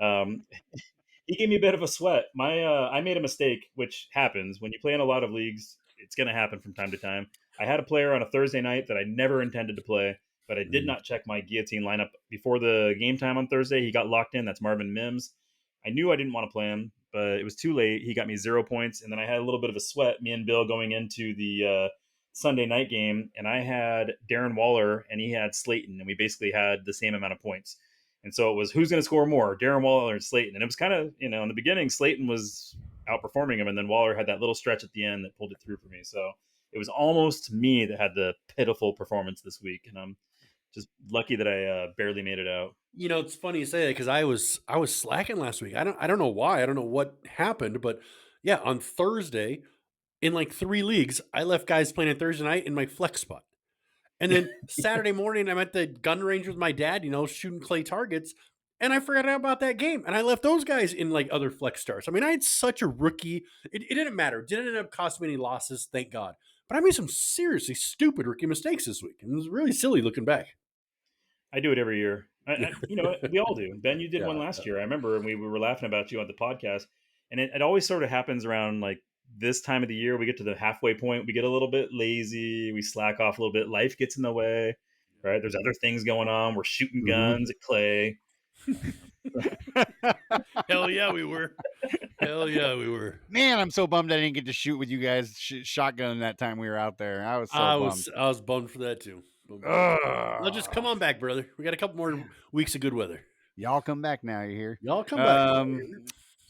He gave me a bit of a sweat. I made a mistake, which happens when you play in a lot of leagues. It's going to happen from time to time. I had a player on a Thursday night that I never intended to play, but I did not check my Guillotine lineup before the game time on Thursday. He got locked in. That's Marvin Mims. I knew I didn't want to play him, but it was too late. He got me 0 points, and then I had a little bit of a sweat, me and Bill, going into the Sunday night game, and I had Darren Waller, and he had Slayton, and we basically had the same amount of points. And so it was, who's going to score more, Darren Waller or Slayton? And it was kind of, in the beginning, Slayton was outperforming him, and then Waller had that little stretch at the end that pulled it through for me. So it was almost me that had the pitiful performance this week, and I'm just lucky that I barely made it out. It's funny you say that because I was slacking last week. I don't know why. I don't know what happened, but yeah, on Thursday, in like 3 leagues, I left guys playing on Thursday night in my flex spot. And then Saturday morning, I'm at the gun range with my dad, shooting clay targets, and I forgot about that game. And I left those guys in like other flex stars. I mean, I had such a rookie. It didn't matter. It didn't end up costing me any losses, thank God. But I made some seriously stupid rookie mistakes this week. And it was really silly looking back. I do it every year. We all do. Ben, you did one last year. I remember, and we were laughing about you on the podcast. And it always sort of happens around like this time of the year. We get to the halfway point. We get a little bit lazy. We slack off a little bit. Life gets in the way, right? There's other things going on. We're shooting guns at clay. Hell yeah, we were. Hell yeah, we were. Man, I'm so bummed I didn't get to shoot with you guys shotgun that time we were out there. I was bummed. I was bummed for that too. Well, just come on back, brother. We got a couple more weeks of good weather. Y'all come back now. You hear? Y'all come back.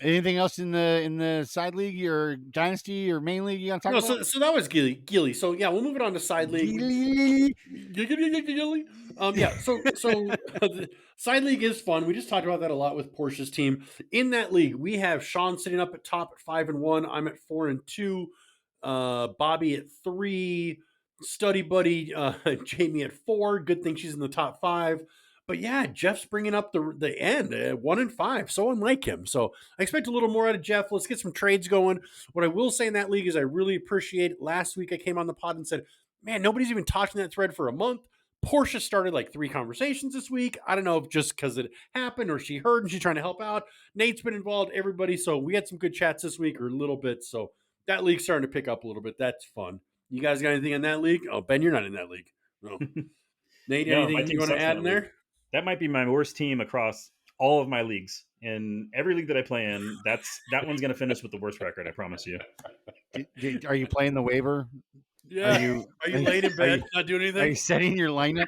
Anything else in the side league or dynasty or main league you want to talk about? So that was Gilly. So yeah, we'll move it on to side league. Gilly. So the side league is fun. We just talked about that a lot with Portia's team. In that league, we have Sean sitting up at top at 5-1. I'm at 4-2. Bobby at 3. Study buddy Jamie at 4. Good thing she's in the top 5. But yeah, Jeff's bringing up the end, 1-5. So unlike him. So I expect a little more out of Jeff. Let's get some trades going. What I will say in that league is I really appreciate, last week I came on the pod and said, man, nobody's even talked in that thread for a month. Portia started like 3 conversations this week. I don't know if just because it happened or she heard and she's trying to help out. Nate's been involved, everybody. So we had some good chats this week, or a little bit. So that league's starting to pick up a little bit. That's fun. You guys got anything in that league? Oh, Ben, you're not in that league. No. Nate, anything you want to add in there? That might be my worst team across all of my leagues. In every league that I play in, that one's going to finish with the worst record, I promise you. Are you playing the waiver Yeah. Are you Are you laying in bed, not doing are you anything? setting your lineup?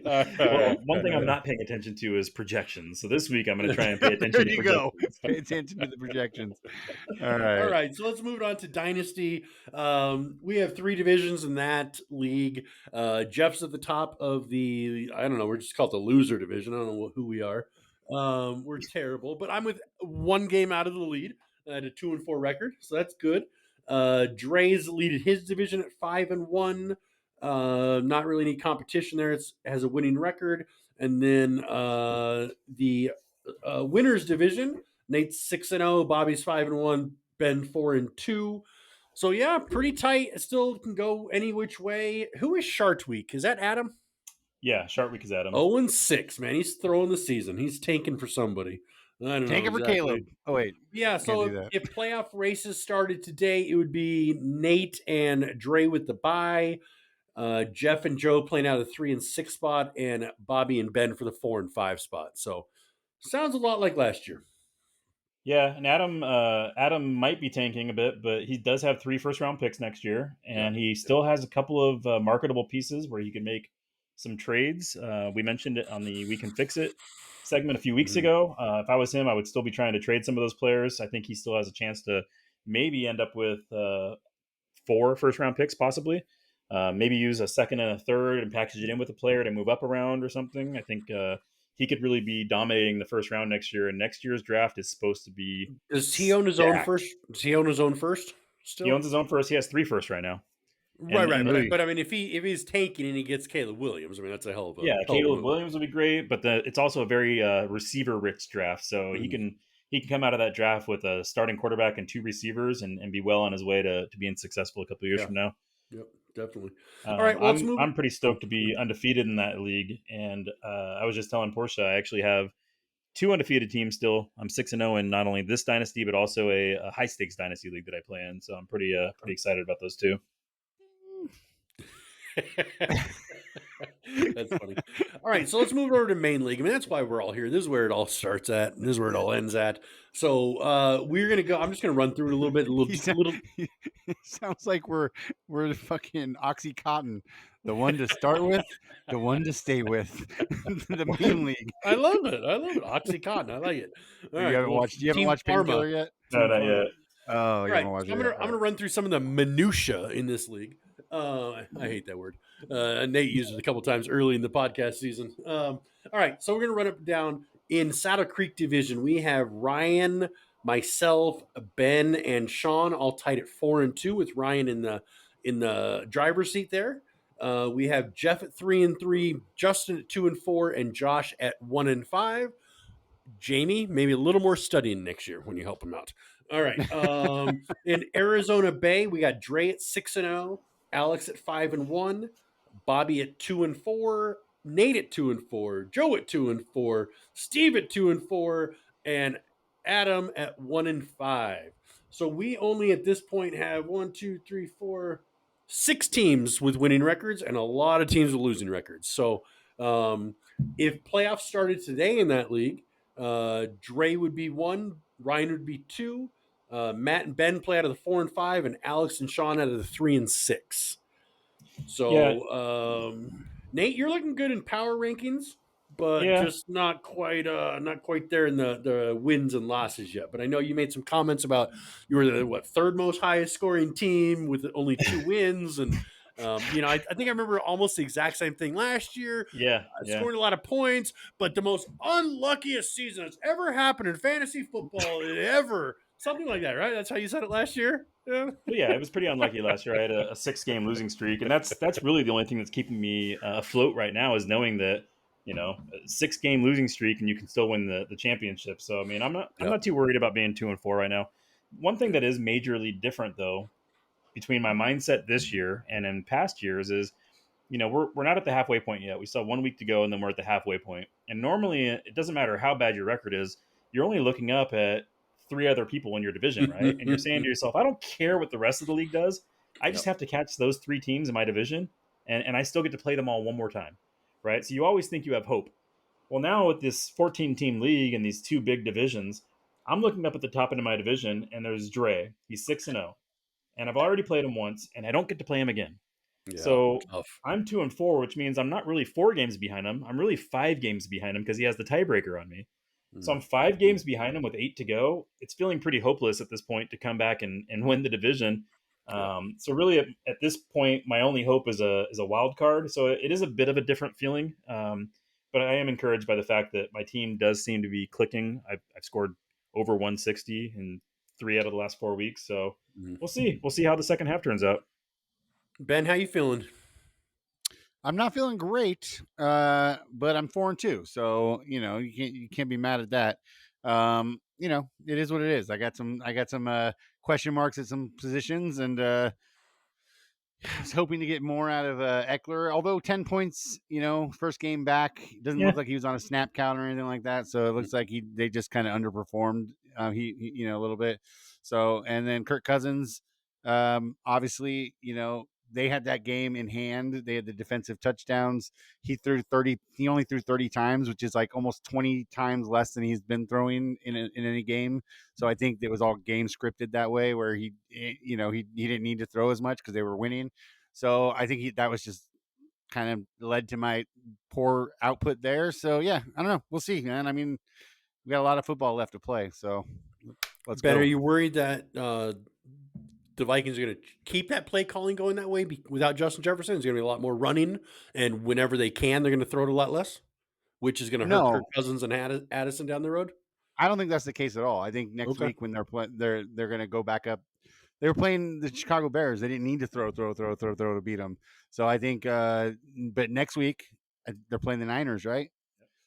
Well, one thing I'm not paying attention to is projections. So this week I'm going to try and pay attention There to you go. projections. Pay attention to the projections. All All right. right, so let's move on to Dynasty. We have 3 divisions in that league. Jeff's at the top of the, I don't know, we're just called the loser division. I don't know who we are. We're terrible, but I'm with 1 game out of the lead at a 2-4 record, so that's good. Dre's leading his division at 5-1. Not really any competition there. It has a winning record, and then the winners division. Nate's 6-0, Bobby's 5-1, Ben 4-2. So yeah, pretty tight. It still can go any which way. Who is Shark Week? Is that Adam? Yeah, Shark Week is Adam. 0-6, man. He's throwing the season. He's tanking for somebody. I don't Tank know it for exactly. Caleb. Oh wait. Yeah, so do that. if playoff races started today, it would be Nate and Dre with the bye, Jeff and Joe playing out of the 3 and 6 spot, and Bobby and Ben for the 4 and 5 spot. So sounds a lot like last year. Yeah, and Adam might be tanking a bit, but he does have 3 first-round picks next year, and he still has a couple of marketable pieces where he can make some trades. We mentioned it on the We Can Fix It segment a few weeks ago. If I was him, I would still be trying to trade some of those players. I think he still has a chance to maybe end up with 4 first-round picks, possibly. Maybe use a second and a third and package it in with a player to move up around or something. I think he could really be dominating the first round next year. And next year's draft is supposed to be. Does he own his own stacked. first? Does he own his own first? Still, He owns his own first. He has 3 first right now. right. and But I mean, if he's tanking and he gets Caleb Williams, I mean that's a hell of a Caleb Williams would be great, but it's also a very receiver rich draft. So he can come out of that draft with a starting quarterback and 2 receivers and be well on his way to being successful a couple of years from now. Yep, definitely. All right, well, let's move. I'm pretty stoked to be undefeated in that league, and I was just telling Portia I actually have 2 undefeated teams still. I'm 6-0 in not only this dynasty but also a high stakes dynasty league that I play in. So I'm pretty excited about those 2. That's funny. All right, so let's move over to main league. I mean, that's why we're all here. This is where it all starts at, and this is where it all ends at. So we're gonna go. I'm just gonna run through it a little bit. It sounds like we're the fucking OxyContin, the one to start with, the one to stay with, the main league. I love it. OxyContin. I like it. All right, You haven't watched Painkiller yet? No, not yet. Oh, right. I'm gonna run through some of the minutia in this league. I hate that word. Nate used it a couple times early in the podcast season. All right, so we're gonna run up and down in Saddle Creek division. We have Ryan, myself, Ben, and Sean all tied at 4-2 with Ryan in the driver's seat there. We have Jeff at 3-3, Justin at 2-4, and Josh at 1-5. Jamie, maybe a little more studying next year when you help him out. All right. In Arizona Bay, we got Dre at 6-0, Alex at 5-1, Bobby at 2-4, Nate at 2-4, Joe at 2-4, Steve at 2-4, and Adam at 1-5. So we only at this point have 6 teams with winning records and a lot of teams with losing records. So if playoffs started today in that league, Dre would be 1, Ryan would be 2, Matt and Ben play out of the 4 and 5, and Alex and Sean out of the 3 and 6. So Nate, you're looking good in power rankings, but just not quite there in the wins and losses yet. But I know you made some comments about you were the third most highest scoring team with only 2 wins, and I think I remember almost the exact same thing last year. Scoring a lot of points, but the most unluckiest season that's ever happened in fantasy football ever. Something like that, right? That's how you said it last year? Yeah. Yeah, it was pretty unlucky last year. I had a 6-game losing streak, and that's really the only thing that's keeping me afloat right now is knowing that, a 6-game losing streak and you can still win the championship. So, I mean, I'm not too worried about being 2-4 right now. One thing that is majorly different, though, between my mindset this year and in past years is, we're not at the halfway point yet. We still have 1 week to go, and then we're at the halfway point. And normally, it doesn't matter how bad your record is. You're only looking up at 3 other people in your division, right? And you're saying to yourself, I don't care what the rest of the league does. I just have to catch those 3 teams in my division, and I still get to play them all one more time, right? So you always think you have hope. Well, now with this 14-team league and these 2 big divisions, I'm looking up at the top end of my division, and there's Dre. He's 6-0, and I've already played him once, and I don't get to play him again. Yeah, So tough. I'm 2-4, which means I'm not really 4 games behind him. I'm really 5 games behind him because he has the tiebreaker on me. So I'm 5 games behind him with 8 to go. It's feeling pretty hopeless at this point to come back and win the division. Yeah. So really, at this point, my only hope is a wild card. So it is a bit of a different feeling, but I am encouraged by the fact that my team does seem to be clicking. I've scored over 160 in 3 out of the last 4 weeks. So Mhm. we'll see. We'll see how the second half turns out. Ben, how you feeling? I'm not feeling great, but I'm 4-2, so you can't be mad at that. It is what it is. I got some question marks at some positions, and I was hoping to get more out of Eckler. Although 10 points, first game back, doesn't Yeah. look like he was on a snap count or anything like that. So it looks like they just kind of underperformed. He a little bit. So and then Kirk Cousins, obviously, they had that game in hand. They had the defensive touchdowns. He threw 30. He only threw 30 times, which is like almost 20 times less than he's been throwing in any game. So I think it was all game scripted that way, where he didn't need to throw as much because they were winning. So I think that was just kind of led to my poor output there. So yeah, I don't know. We'll see, man. I mean, we got a lot of football left to play, so let's Ben, go. are you worried that the Vikings are going to keep that play calling going that way without Justin Jefferson? It's going to be a lot more running, and whenever they can, they're going to throw it a lot less, which is going to hurt Kirk No, Cousins and Addison down the road. I don't think that's the case at all. I think next Okay. week when they're going to go back up. They were playing the Chicago Bears. They didn't need to throw to beat them. So I think, but next week they're playing the Niners, right?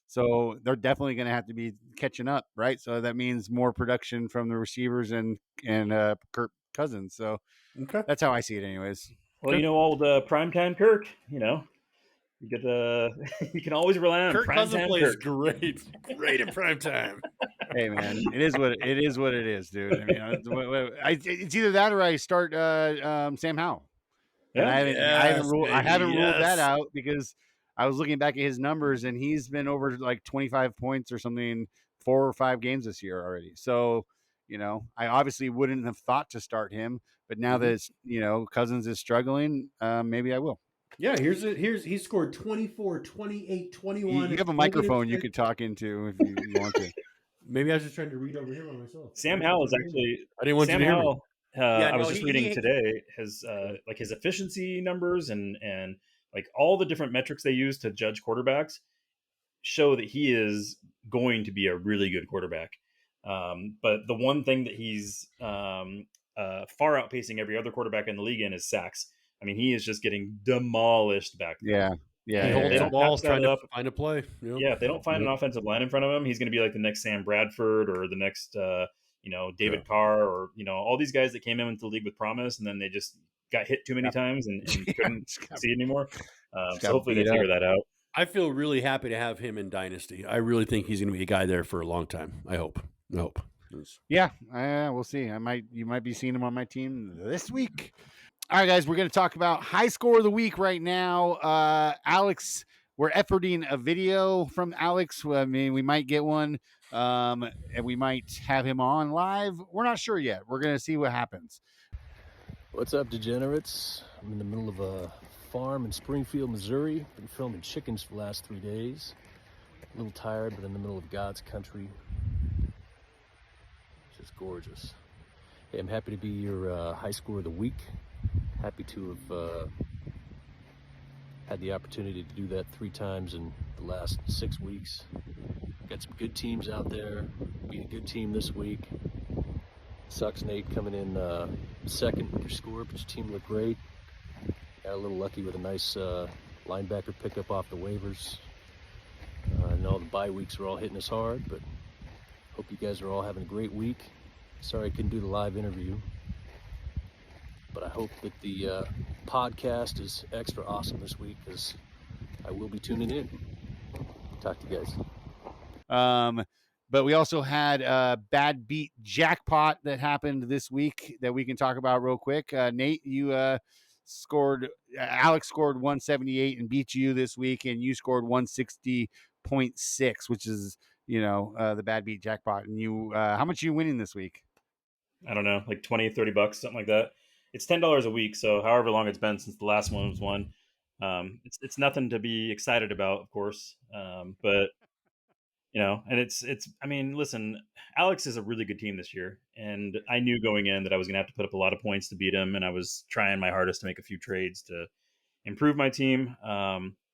So they're definitely going to have to be catching up, right? So that means more production from the receivers and Kirk Cousins. So Okay. that's how I see it, anyways. Well, Okay. old primetime Kirk. You get you can always rely on Kirk Cousins primetime plays Kirk. great in prime time. Hey man, it is what it is, dude. I mean, it's either that or I start Sam Howell. And Yeah, I haven't ruled that Yes. out because I was looking back at his numbers and he's been over like 25 points or something 4 or 5 games this year already. So, I obviously wouldn't have thought to start him, but now that it's, Cousins is struggling, maybe I will. Yeah, he scored 24, 28, 21. You have a microphone you could talk into if you want to. Maybe I was just trying to read over here on myself. Sam Howell is actually. I didn't want Sam you to hear me. Howell. Yeah, I was no, just he- reading he- today his like his efficiency numbers and like all the different metrics they use to judge quarterbacks show that he is going to be a really good quarterback. But the one thing that he's far outpacing every other quarterback in the league in is sacks. I mean, he is just getting demolished back there. Yeah. He holds They the don't balls patch that trying to up. find a play. Yep. Yeah, if they don't find an offensive line in front of him, he's going to be like the next Sam Bradford or the next, David Carr or, all these guys that came into the league with promise and then they just got hit too many times and couldn't succeed anymore. So hopefully they figure that out. I feel really happy to have him in Dynasty. I really think he's going to be a guy there for a long time. I hope. Yeah, we'll see. You might be seeing him on my team this week. All right, guys, we're going to talk about high score of the week right now. Alex, we're efforting a video from Alex. I mean, we might get one, and we might have him on live. We're not sure yet. We're going to see what happens. What's up, degenerates? I'm in the middle of a farm in Springfield, Missouri. Been filming chickens for the last 3 days. A little tired, but in the middle of God's country. Just gorgeous. Hey, I'm happy to be your high score of the week. Happy to have had the opportunity to do that 3 times in the last 6 weeks. Got some good teams out there. Beat a good team this week. Sucks Nate coming in second with your score, but your team looked great. Got a little lucky with a nice linebacker pickup off the waivers. I know the bye weeks are all hitting us hard, but hope you guys are all having a great week. Sorry I couldn't do the live interview, but I hope that the podcast is extra awesome this week because I will be tuning in. Talk to you guys. But we also had a bad beat jackpot that happened this week that we can talk about real quick. Nate, you Alex scored 178 and beat you this week, and you scored 160.6, which is the bad beat jackpot. And you, how much are you winning this week? I don't know, like 20, $30, something like that. It's $10 a week, so however long it's been since the last one was won. It's nothing to be excited about, of course. But and it's I mean, listen, Alex is a really good team this year, and I knew going in that I was gonna have to put up a lot of points to beat him, and I was trying my hardest to make a few trades to improve my team.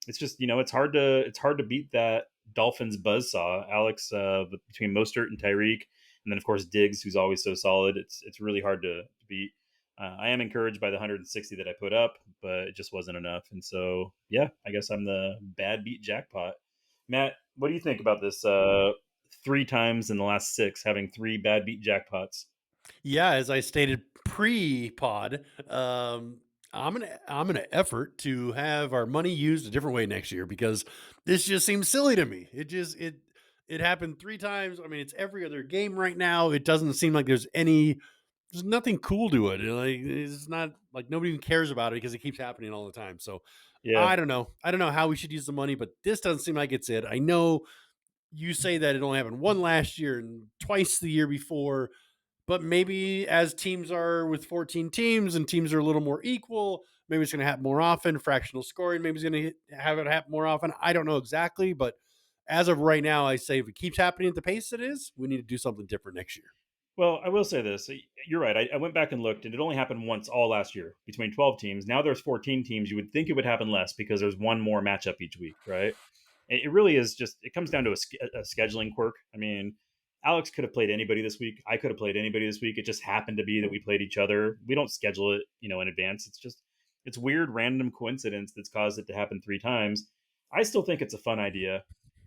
It's just it's hard to beat that Dolphins buzzsaw. Alex, between Mostert and Tyreek, and then of course Diggs, who's always so solid. It's really hard to beat. I am encouraged by the 160 that I put up, but it just wasn't enough. And so, yeah, I guess I'm the bad beat jackpot. Matt, what do you think about this? 3 times in the last 6, having 3 bad beat jackpots. Yeah, as I stated pre-pod, I'm gonna effort to have our money used a different way next year because this just seems silly to me. It happened 3 times. I mean, it's every other game right now. It doesn't seem like there's nothing cool to it. Like it's not like nobody even cares about it because it keeps happening all the time. So Yeah. I don't know. I don't know how we should use the money, but this doesn't seem like it's it. I know you say that it only happened one last year and twice the year before, but maybe as teams are with 14 teams and teams are a little more equal, maybe it's going to happen more often. Fractional scoring, maybe it's going to have it happen more often. I don't know exactly, but as of right now, I say if it keeps happening at the pace it is, we need to do something different next year. Well, I will say this. You're right. I went back and looked, and it only happened once all last year between 12 teams. Now there's 14 teams. You would think it would happen less because there's one more matchup each week, right? It really is just, it comes down to a scheduling quirk. I mean, Alex could have played anybody this week. I could have played anybody this week. It just happened to be that we played each other. We don't schedule it, in advance. It's weird, random coincidence that's caused it to happen 3 times. I still think it's a fun idea.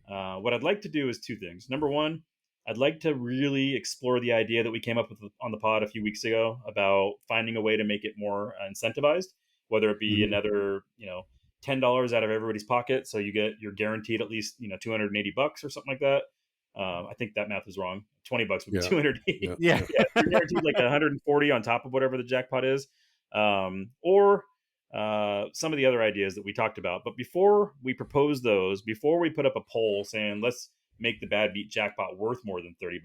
What I'd like to do is 2 things. Number one, I'd like to really explore the idea that we came up with on the pod a few weeks ago about finding a way to make it more incentivized, whether it be another, $10 out of everybody's pocket, so you're guaranteed at least $280 or something like that. I think that math is wrong. $20 would be 280. Yeah. You're guaranteed like 140 on top of whatever the jackpot is, or some of the other ideas that we talked about. But before we propose those, before we put up a poll saying let's make the bad beat jackpot worth more than $30,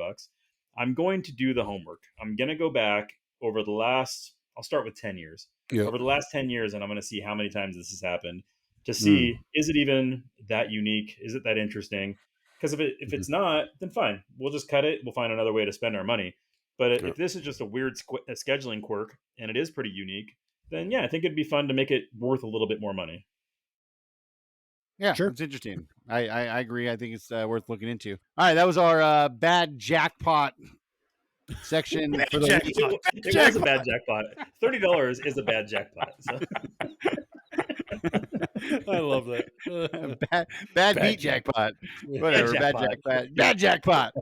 I'm going to do the homework. I'm going to go back over the last, I'll start with 10 years. Yeah. Over the last 10 years, and I'm going to see how many times this has happened to see, is it even that unique? Is it that interesting? Because if it's not, then fine. We'll just cut it. We'll find another way to spend our money. But if this is just a weird scheduling quirk, and it is pretty unique, then yeah, I think it'd be fun to make it worth a little bit more money. Yeah, Sure. It's interesting. I agree. I think it's worth looking into. All right, that was our bad jackpot section for the week. It was a bad jackpot. $30 is a bad jackpot. So. I love that. bad beat jackpot. Whatever. Bad jackpot.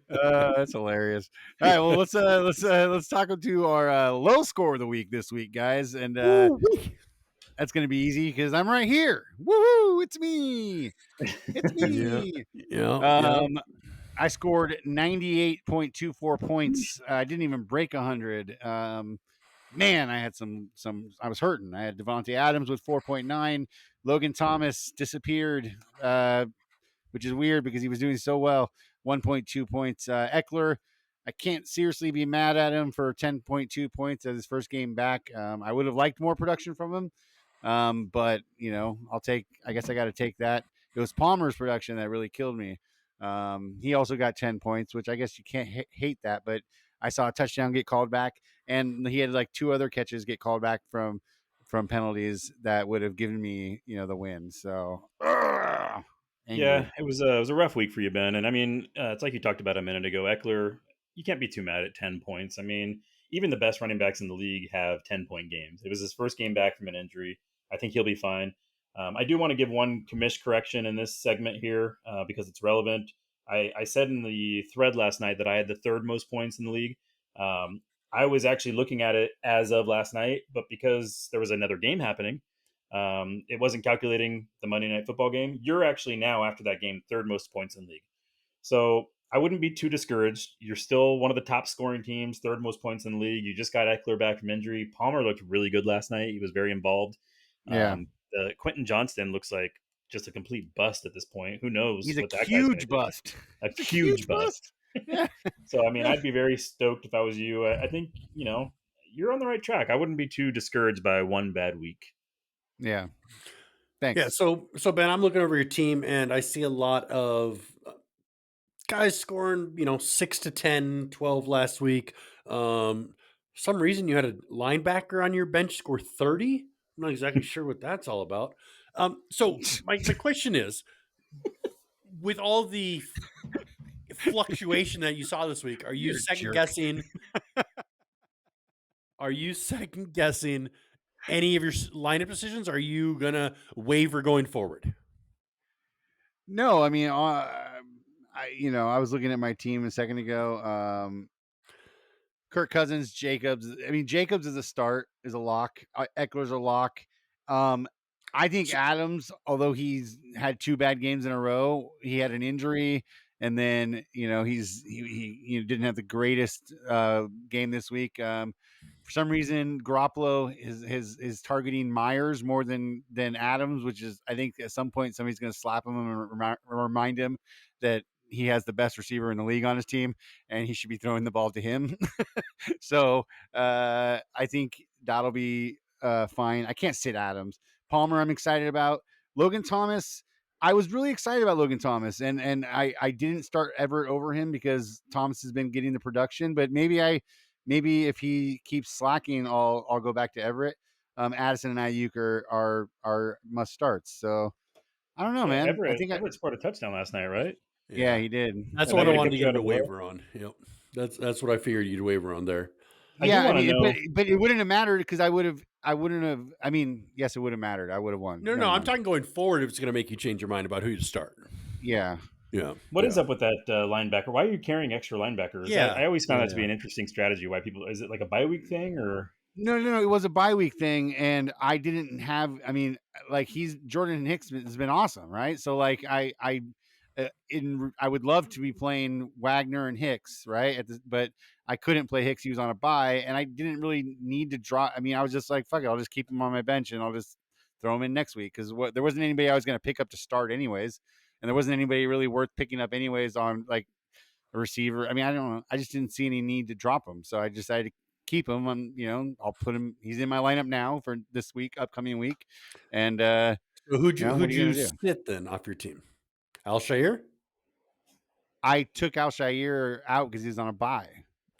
That's hilarious. All right. Well, let's talk to our low score of the week this week, guys, and that's going to be easy because I'm right here. Woohoo! It's me. It's me. Yeah. I scored 98.24 points. I didn't even break 100. Man, I had some. I was hurting. I had Devontae Adams with 4.9. Logan Thomas disappeared, which is weird because he was doing so well. 1.2 points. Eckler, I can't seriously be mad at him for 10.2 points as his first game back. I would have liked more production from him, but I guess I got to take that. It was Palmer's production that really killed me. He also got 10 points, which I guess you can't hate that, but I saw a touchdown get called back, and he had like 2 other catches get called back from penalties that would have given me, the win. So, yeah, it was a rough week for you, Ben. And I mean, it's like you talked about a minute ago. Eckler, you can't be too mad at 10 points. I mean, even the best running backs in the league have 10-point games. It was his first game back from an injury. I think he'll be fine. I do want to give one commish correction in this segment here because it's relevant. I said in the thread last night that I had the 3rd most points in the league. I was actually looking at it as of last night, but because there was another game happening, it wasn't calculating the Monday Night Football game. You're actually now, after that game, 3rd most points in the league. So I wouldn't be too discouraged. You're still one of the top scoring teams, 3rd most points in the league. You just got Eckler back from injury. Palmer looked really good last night. He was very involved. Yeah. Quentin Johnston looks like just a complete bust at this point. Who knows He's a what that guy's huge going to do? bust. A He's a huge bust. Yeah. So, I mean, Yeah. I'd be very stoked if I was you. I think, you're on the right track. I wouldn't be too discouraged by one bad week. Yeah. Thanks. Yeah. So Ben, I'm looking over your team and I see a lot of guys scoring, 6 to 10, 12 last week. Some reason you had a linebacker on your bench score 30. I'm not exactly sure what that's all about. So my question is, with all the fluctuation that you saw this week, are you You're a second jerk. guessing? Are you second guessing any of your lineup decisions? Are you gonna waver going forward? No, I mean, I was looking at my team a second ago. Kirk Cousins, Jacobs. I mean, Jacobs is a lock. Eckler's a lock. I think Adams, although he's had 2 bad games in a row, he had an injury, and then he didn't have the greatest game this week. For some reason, Garoppolo is targeting Myers more than Adams, which is, I think at some point somebody's going to slap him and remind him that he has the best receiver in the league on his team, and he should be throwing the ball to him. So I think that'll be fine. I can't sit Adams. Palmer, I'm excited about. Logan Thomas, I was really excited about Logan Thomas, and I didn't start Everett over him because Thomas has been getting the production, but maybe if he keeps slacking, I'll go back to Everett. Addison and Ayuk are must starts. So I don't know, man. Everett scored a touchdown last night, right? Yeah, he did. That's Yeah, what that I wanted to kept you get out a of the way. waiver on. Yep. That's what I figured you'd waver on there. Yeah, I mean, know. but it wouldn't have mattered because I wouldn't have. I mean, yes, it would have mattered. I would have won. No, Never I'm mind. talking going forward if it's going to make you change your mind about who to start. Yeah. Yeah. What is up with that linebacker? Why are you carrying extra linebackers? Yeah. I always found that to be an interesting strategy. Why people, is it like a bye week thing or? No. It was a bye week thing, and I didn't have. I mean, like Jordan Hicks has been awesome, right? So like I would love to be playing Wagner and Hicks, right? But I couldn't play Hicks. He was on a bye, and I didn't really need to draw. I mean, I was just like, fuck it, I'll just keep him on my bench, and I'll just throw him in next week because there wasn't anybody I was going to pick up to start anyways, and there wasn't anybody really worth picking up anyways on like a receiver. I mean, I don't know. I just didn't see any need to drop him, so I decided to keep him. I'll put him. He's in my lineup now for this upcoming week, and So who'd you do? sit then off your team? Alshire? I took Alshire out because he's on a bye.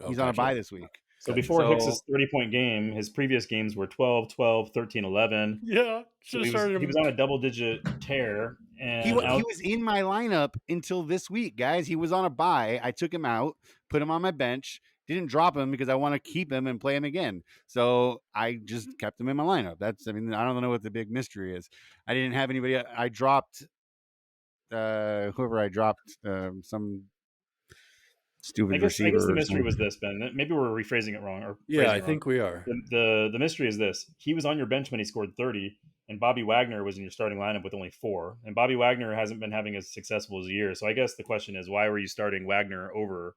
He's on a bye this week. So before Hicks' 30-point game, his previous games were 12, 12, 13, 11. Yeah. So he was on a double-digit tear. And he was in my lineup until this week, guys. He was on a bye. I took him out, put him on my bench, didn't drop him because I want to keep him and play him again. So I just kept him in my lineup. I don't know what the big mystery is. I didn't have anybody. I dropped whoever I dropped, some stupid receiver. I guess the mystery was this, Ben. Maybe we're rephrasing it wrong. I think we are. The mystery is this. He was on your bench when he scored 30, and Bobby Wagner was in your starting lineup with only 4. And Bobby Wagner hasn't been having as successful as a year. So I guess the question is, why were you starting Wagner over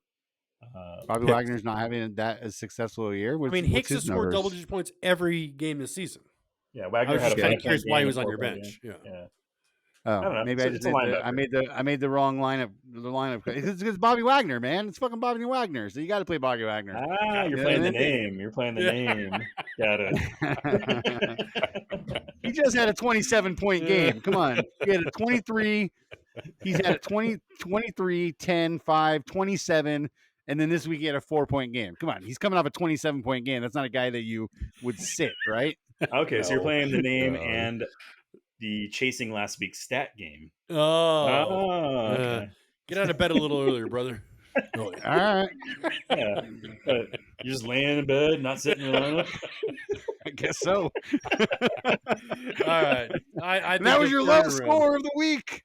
Bobby Hicks? Wagner's not having that as successful a year. Hicks has scored double-digit points every game this season. Yeah, Wagner I was had just a kind of 5-point curious why he game was on and your 4-point bench. game. Yeah. Oh, don't know. maybe It's a I made the wrong lineup. The lineup it's Bobby Wagner, man. It's fucking Bobby Wagner. So you got to play Bobby Wagner. You're playing the name. You're playing the name. Got it. He just had a 27-point game. Come on. He had a 23. He's had a 20, 23, 10, 5, 27. And then this week he had a 4-point game. Come on. He's coming off a 27-point game. That's not a guy that you would sit, right? Okay, so you're playing the name and the chasing last week's stat game. Okay. Get out of bed a little earlier, brother. All right. Yeah. But you're just laying in bed, not sitting in your lineup. I guess so. All right. I think that was your low turnaround. score of the week.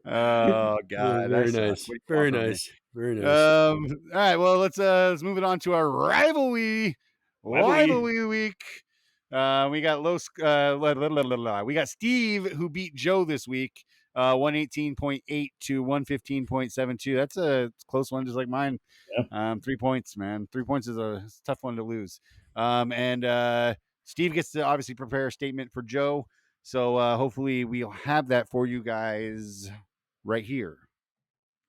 Oh God. Very nice. Very nice. Very nice. All right. Well, let's move it on to our rivalry week. We got we got Steve who beat Joe this week, 118.8 to 115.72. That's a close one, just like mine. Yeah. 3 points, man. 3 points is a tough one to lose. And Steve gets to obviously prepare a statement for Joe. So hopefully we'll have that for you guys right here.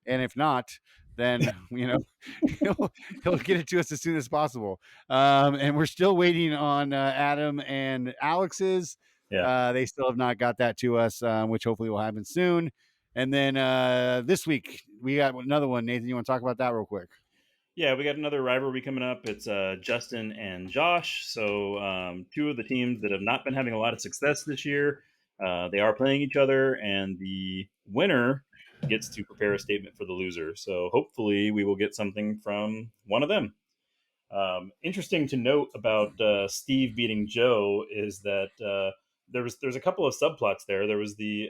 And if not, then he'll get it to us as soon as possible. And we're still waiting on Adam and Alex's. Yeah. They still have not got that to us, which hopefully will happen soon. And then this week we got another one. Nathan, you want to talk about that real quick? Yeah, we got another rivalry coming up. It's Justin and Josh. So two of the teams that have not been having a lot of success this year. They are playing each other, and the winner gets to prepare a statement for the loser. So hopefully we will get something from one of them. Interesting to note about Steve beating Joe is that there's a couple of subplots there. There was the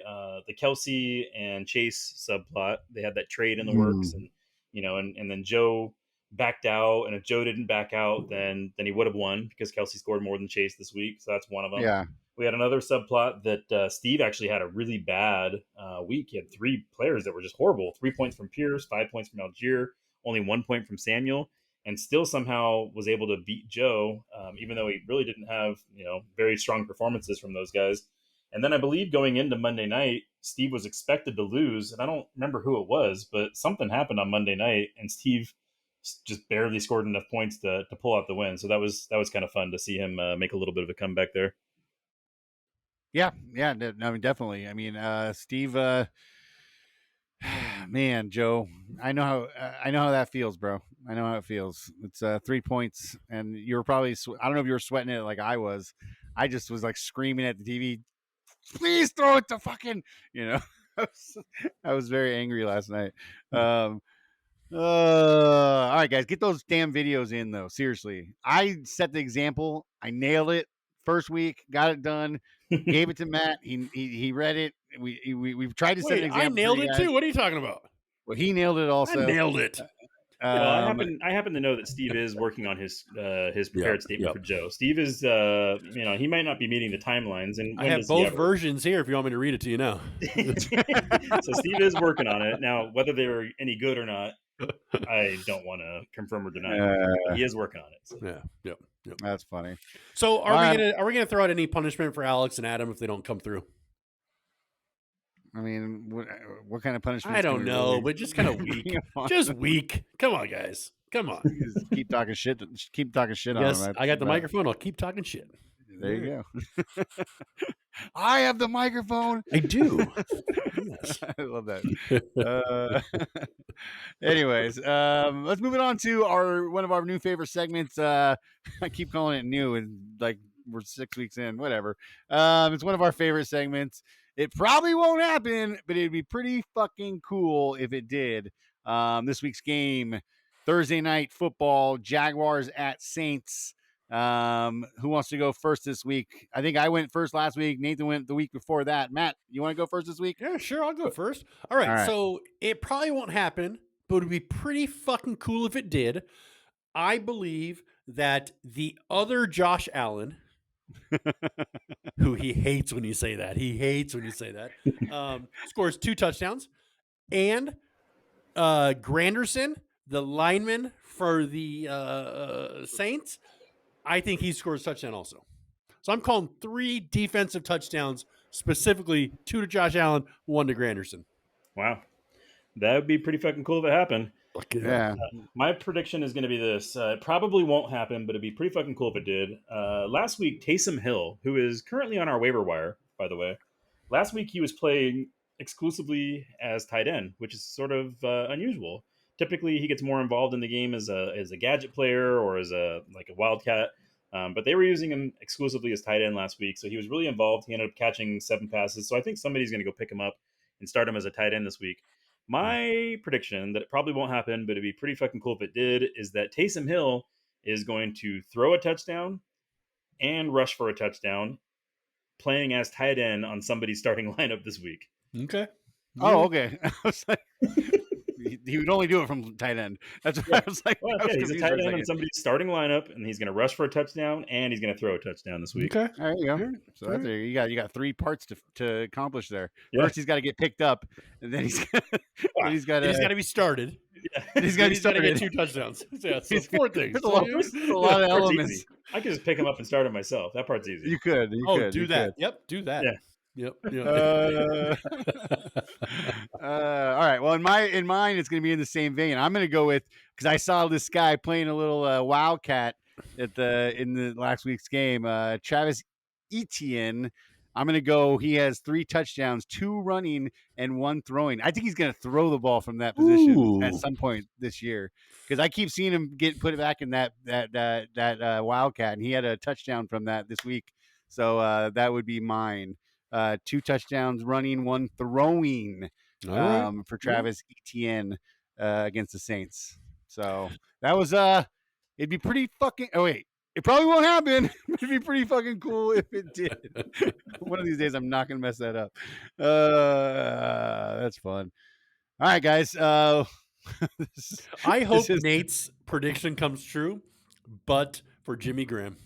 Kelsey and Chase subplot. They had that trade in the works, and and then Joe backed out. And if Joe didn't back out, then he would have won because Kelsey scored more than Chase this week. So that's one of them. Yeah. We had another subplot that Steve actually had a really bad week. He had 3 players that were just horrible. 3 points from Pierce, 5 points from Algier, only 1 point from Samuel, and still somehow was able to beat Joe, even though he really didn't have very strong performances from those guys. And then I believe going into Monday night, Steve was expected to lose, and I don't remember who it was, but something happened on Monday night, and Steve just barely scored enough points to pull out the win. So that was kind of fun to see him make a little bit of a comeback there. Yeah, no, definitely. I mean, Steve, man, Joe, I know how that feels, bro. I know how it feels. It's 3 points, and you were probably, I don't know if you were sweating it like I was. I just was like screaming at the TV, please throw it to fucking, I was very angry last night. All right, guys, get those damn videos in though. Seriously, I set the example. I nailed it first week, got it done, gave it to Matt. He read it. We've tried to set an example. I nailed it too. What are you talking about? Well, he nailed it also. I nailed it. I happen to know that Steve is working on his prepared statement for Joe. Steve is, he might not be meeting the timelines, and I have both versions here. If you want me to read it to you now, so Steve is working on it now. Whether they're any good or not, I don't want to confirm or deny. He is working on it. So. Yeah, that's funny. So are we gonna throw out any punishment for Alex and Adam if they don't come through? I mean, what kind of punishment? I don't know, but just kind of weak. Just weak. Come on, guys. Come on. Just keep talking shit. Just keep talking shit on him. I got the microphone. I'll keep talking shit. There you go. I have the microphone. I do. Yes. I love that. Anyways, let's move it on to one of our new favorite segments. I keep calling it new, and like we're 6 weeks in. Whatever. It's one of our favorite segments. It probably won't happen, but it'd be pretty fucking cool if it did. This week's game, Thursday night football, Jaguars at Saints. Who wants to go first this week? I think I went first last week. Nathan went the week before that. Matt, you want to go first this week? Yeah, sure. I'll go first. All right. So it probably won't happen, but it'd be pretty fucking cool if it did. I believe that the other Josh Allen, who he hates when you say that. He hates when you say that. Scores 2 touchdowns. And Granderson, the lineman for the Saints, I think he scores a touchdown also. So I'm calling 3 defensive touchdowns, specifically 2 to Josh Allen, 1 to Granderson. Wow. That would be pretty fucking cool if it happened. Yeah. My prediction is going to be this. It probably won't happen, but it'd be pretty fucking cool if it did. Last week, Taysom Hill, who is currently on our waiver wire, by the way, last week he was playing exclusively as tight end, which is sort of unusual. Typically, he gets more involved in the game as a gadget player or as a wildcat. But they were using him exclusively as tight end last week, so he was really involved. He ended up catching 7 passes. So I think somebody's going to go pick him up and start him as a tight end this week. My prediction, that it probably won't happen, but it'd be pretty fucking cool if it did, is that Taysom Hill is going to throw a touchdown and rush for a touchdown, playing as tight end on somebody's starting lineup this week. Okay. Oh, okay. I was like, he would only do it from tight end. That's what I was like. Well, he's a tight end on somebody's starting lineup, and he's going to rush for a touchdown, and he's going to throw a touchdown this week. Okay. There you go. So that's it. You got 3 parts to accomplish there. Yeah. First, he's got to get picked up, and then he's got to be started. Yeah. He's got to get 2 touchdowns. Yeah, so 4 things. There's a lot of elements. I could just pick him up and start him myself. That part's easy. You could. Do that. Yep, do that. Yeah. Yep. All right. Well, in mine, it's going to be in the same vein. I'm going to go with because I saw this guy playing a little wildcat in the last week's game. Travis Etienne. I'm going to go. He has 3 touchdowns, 2 running and 1 throwing. I think he's going to throw the ball from that position at Ooh. some point this year because I keep seeing him put it back in that wildcat, and he had a touchdown from that this week. So that would be mine. 2 touchdowns running, 1 throwing All right. for Travis Etienne against the Saints. So that was it'd be pretty fucking. Oh wait, it probably won't happen. But it'd be pretty fucking cool if it did. One of these days, I'm not gonna mess that up. That's fun. All right, guys. I hope is- Nate's prediction comes true, but for Jimmy Graham.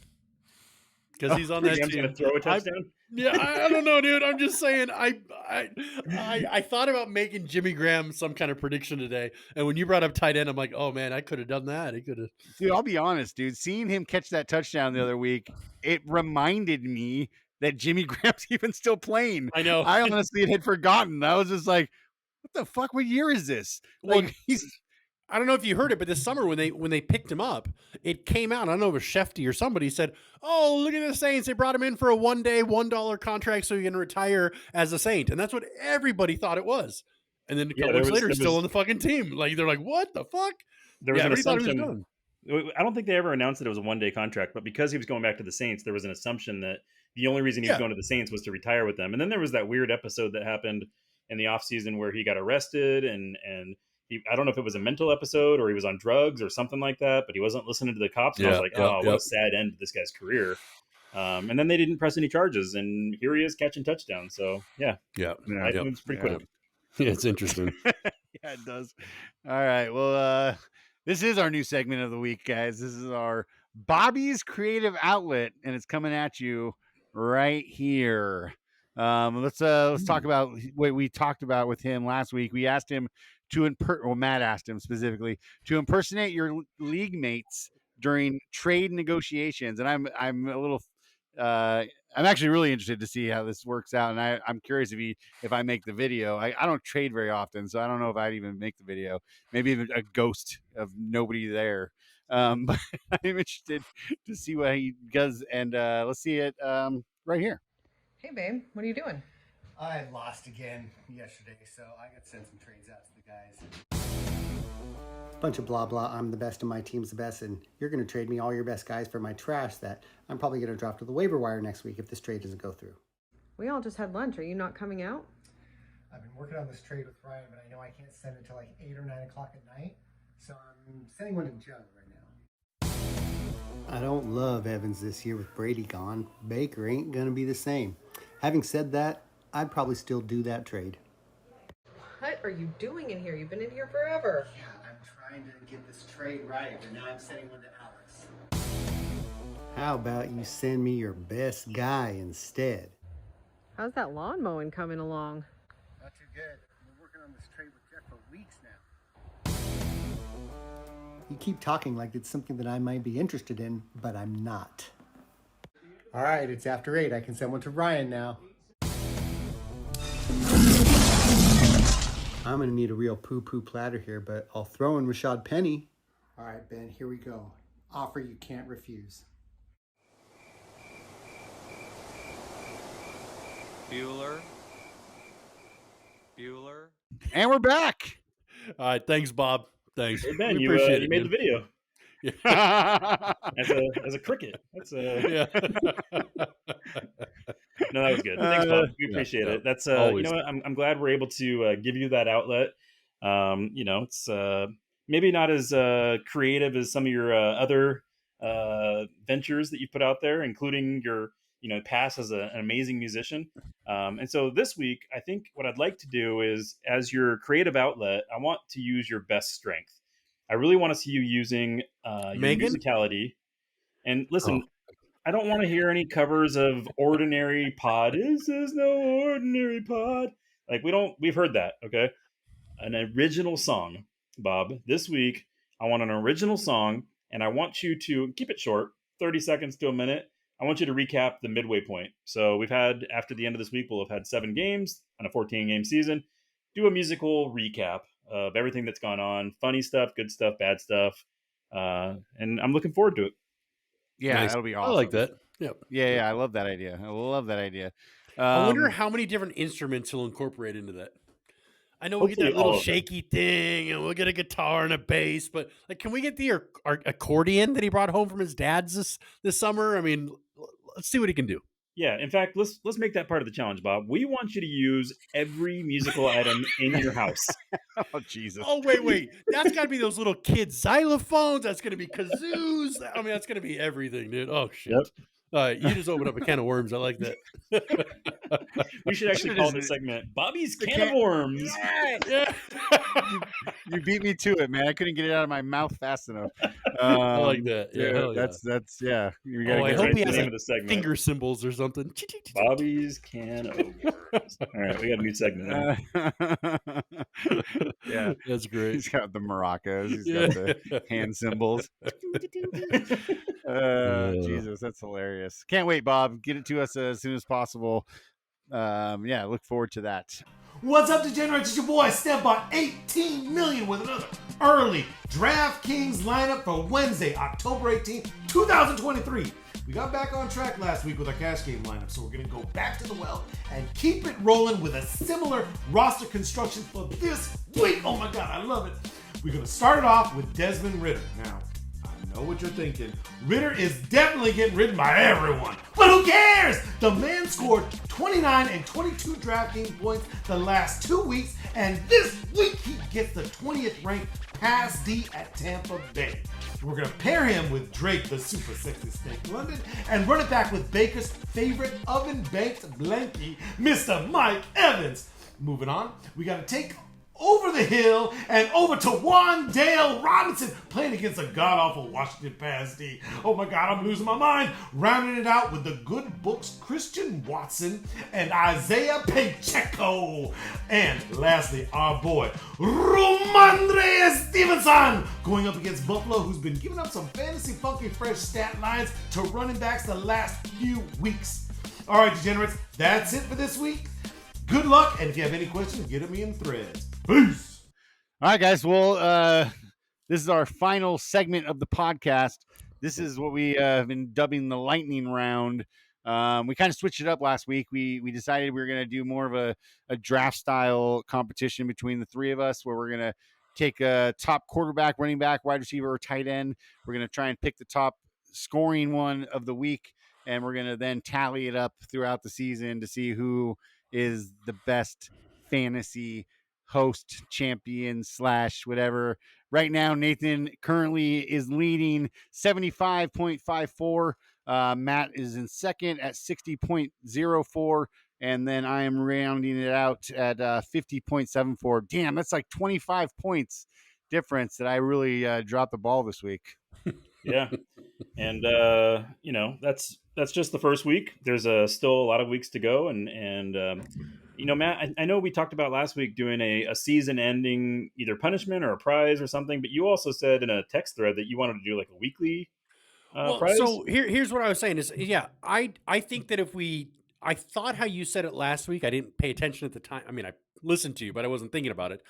Because he's on that Graham's team. going to throw a touchdown? I don't know, dude. I'm just saying. I thought about making Jimmy Graham some kind of prediction today, and when you brought up tight end, I'm like, oh man, I could have done that. He could have. Dude, I'll be honest, dude. Seeing him catch that touchdown the other week, it reminded me that Jimmy Graham's even still playing. I know. I honestly had forgotten. I was just like, what the fuck? What year is this? Like, Well, he's I don't know if you heard it, but this summer when they picked him up, it came out. I don't know if it was Shefty or somebody said, "Oh, look at the Saints! They brought him in for a one-day, $1 contract so he can retire as a Saint," and that's what everybody thought it was. And then a couple weeks later, he's still on the fucking team. Like they're like, "What the fuck?" There was an everybody thought he was assumption. done. I don't think they ever announced that it was a 1-day contract, but because he was going back to the Saints, there was an assumption that the only reason he was going to the Saints was to retire with them. And then there was that weird episode that happened in the offseason where he got arrested and I don't know if it was a mental episode or he was on drugs or something like that, but he wasn't listening to the cops. And I was like, what a sad end to this guy's career. And then they didn't press any charges, and here he is catching touchdowns. So it's pretty quick. Yeah, it's interesting. Yeah, it does. All right. Well, this is our new segment of the week, guys. This is our Bobby's Creative Outlet, and it's coming at you right here. Let's talk about what we talked about with him last week. We asked him Matt asked him specifically to impersonate your league mates during trade negotiations, and I'm a little. I'm actually really interested to see how this works out, and I'm curious if I make the video. I don't trade very often, so I don't know if I'd even make the video. Maybe even a ghost of nobody there. But I'm interested to see what he does, and let's see it right here. Hey, babe, what are you doing? I lost again yesterday, so I got to send some trades out to the guys. Bunch of blah blah, I'm the best and my team's the best, and you're going to trade me all your best guys for my trash that I'm probably going to drop to the waiver wire next week if this trade doesn't go through. We all just had lunch. Are you not coming out? I've been working on this trade with Ryan, but I know I can't send it till like 8 or 9 o'clock at night, so I'm sending one to Jug right now. I don't love Evans this year with Brady gone. Baker ain't going to be the same. Having said that, I'd probably still do that trade. What are you doing in here? You've been in here forever. Yeah, I'm trying to get this trade right, but now I'm sending one to Alex. How about you send me your best guy instead? How's that lawn mowing coming along? Not too good. We're working on this trade with Jeff for weeks now. You keep talking like it's something that I might be interested in, but I'm not. All right, it's after 8. I can send one to Ryan now. I'm going to need a real poo-poo platter here, but I'll throw in Rashad Penny. All right, Ben, here we go. Offer you can't refuse. Bueller. And we're back. All right, thanks, Bob. Thanks. Hey, Ben, We you appreciate it, made man. the video Yeah. as a cricket. That's Yeah. No, that was good. Thanks, Bob. We appreciate it. That's you always. know what? I'm glad we're able to give you that outlet. It's maybe not as creative as some of your other ventures that you put out there, including your past as an amazing musician. And so this week, I think what I'd like to do is, as your creative outlet, I want to use your best strength. I really want to see you using your Megan? musicality. And listen, I don't want to hear any covers of Ordinary Pod. This is no ordinary pod. Like we've heard that, okay? An original song, Bob. This week, I want an original song, and I want you to keep it short, 30 seconds to a minute. I want you to recap the midway point. So we've had, after the end of this week, we'll have had 7 games on a 14-game season. Do a musical recap of everything that's gone on. Funny stuff, good stuff, bad stuff. And I'm looking forward to it. Yeah, Nice. that'll be I awesome. like that. Yep. Yeah, I love that idea. I love that idea. I wonder how many different instruments he'll incorporate into that. I know we get that Hopefully all little of them. shaky thing, and we'll get a guitar and a bass, but like, can we get the accordion that he brought home from his dad's this summer? I mean, let's see what he can do. Yeah, in fact, let's make that part of the challenge, Bob. We want you to use every musical item in your house. Oh, Jesus. Oh, wait. That's got to be those little kid xylophones. That's going to be kazoos. I mean, that's going to be everything, dude. Oh, shit. Yep. You just opened up a can of worms. I like that. We should actually call this segment Bobby's Can of Worms. Yeah. You beat me to it, man. I couldn't get it out of my mouth fast enough. I like that. Yeah, hell yeah. That's yeah. You Oh, I get hope right he to has the name like of the segment. finger symbols or something. Bobby's Can of Worms. All right, we got a new segment. Yeah, That's great. he's got the maracas. He's Yeah. got the hand symbols. Jesus, that's hilarious. Can't wait, Bob. Get it to us as soon as possible. Yeah, look forward to that. What's up, degenerates? It's your boy StepBot 18 million with another early DraftKings lineup for Wednesday, October 18th, 2023. We got back on track last week with our cash game lineup, so we're going to go back to the well and keep it rolling with a similar roster construction for this week. Oh my God, I love it. We're going to start it off with Desmond Ridder. Now, I know what you're thinking. Ridder is definitely getting ridden by everyone. But who cares? The man scored 29 and 22 DraftKings points the last 2 weeks, and this week he gets the 20th ranked Pass D at Tampa Bay. We're going to pair him with Drake, the super sexy Snake London, and run it back with Baker's favorite oven-baked blankie, Mr. Mike Evans. Moving on, we got to take over the hill and over to Wandale Robinson playing against a god-awful Washington Pass D. Oh my God, I'm losing my mind. Rounding it out with the good books Christian Watson and Isaiah Pacheco. And lastly, our boy Ramondre Stevenson going up against Buffalo, who's been giving up some fantasy funky fresh stat lines to running backs the last few weeks. All right, degenerates, that's it for this week. Good luck, and if you have any questions, get them in threads. Peace. All right, guys. Well, this is our final segment of the podcast. This is what we have been dubbing the lightning round. We kind of switched it up last week. We decided we were going to do more of a draft style competition between the three of us, where we're going to take a top quarterback, running back, wide receiver, or tight end. We're going to try and pick the top scoring one of the week, and we're going to then tally it up throughout the season to see who is the best fantasy host, champion / whatever. Right now, Nathan currently is leading 75.54. Matt is in second at 60.04. And then I am rounding it out at 50.74. Damn, that's like 25 points difference that I really dropped the ball this week. Yeah. And, that's just the first week. There's still a lot of weeks to go. And Matt, I know we talked about last week doing a season-ending either punishment or a prize or something, but you also said in a text thread that you wanted to do like a weekly prize. So here's what I was saying is, yeah, I think that I thought how you said it last week. I didn't pay attention at the time. I mean, I listened to you, but I wasn't thinking about it.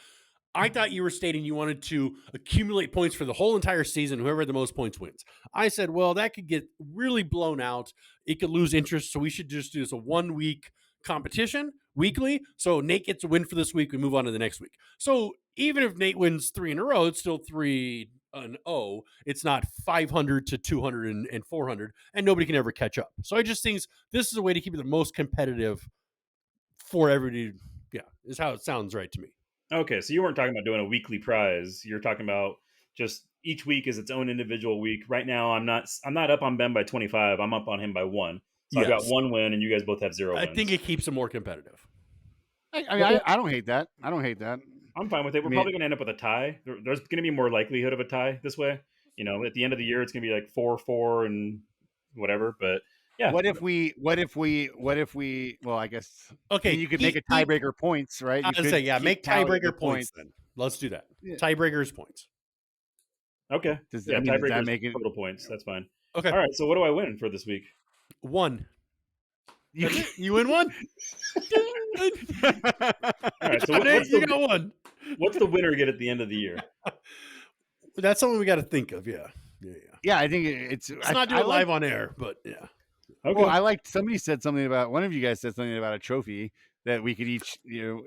I thought you were stating you wanted to accumulate points for the whole entire season. Whoever had the most points wins. I said, well, that could get really blown out. It could lose interest. So we should just do this a 1 week competition weekly. So Nate gets a win for this week. We move on to the next week. So even if Nate wins 3 in a row, it's still 3-0. It's not 500 to 200 and 400, and nobody can ever catch up. So I just think this is a way to keep it the most competitive for everybody. Yeah, is how it sounds right to me. Okay, so you weren't talking about doing a weekly prize. You're talking about just each week is its own individual week. Right now, I'm not up on Ben by 25. I'm up on him by 1. So yes. I've got 1 win, and you guys both have 0 wins. I think it keeps it more competitive. I don't hate that. I'm fine with it. We're probably going to end up with a tie. There's going to be more likelihood of a tie this way. At the end of the year, it's going to be like 4-4 and whatever. But yeah. What if we? Well, I guess. Okay, you could make a tiebreaker points, right? I was say, yeah, make tiebreaker points. Then let's do that. Yeah. Tiebreakers points. Okay. Does that make it total points? That's fine. Okay. All right. So what do I win for this week? One. You, That's it. You win one. All right. So Nate, you got one. what's the winner get at the end of the year? That's something we got to think of. Yeah. yeah, I think it's. Let's not do it live on air, but yeah. Okay. Well, I liked somebody said something about one of you guys said something about a trophy that we could each,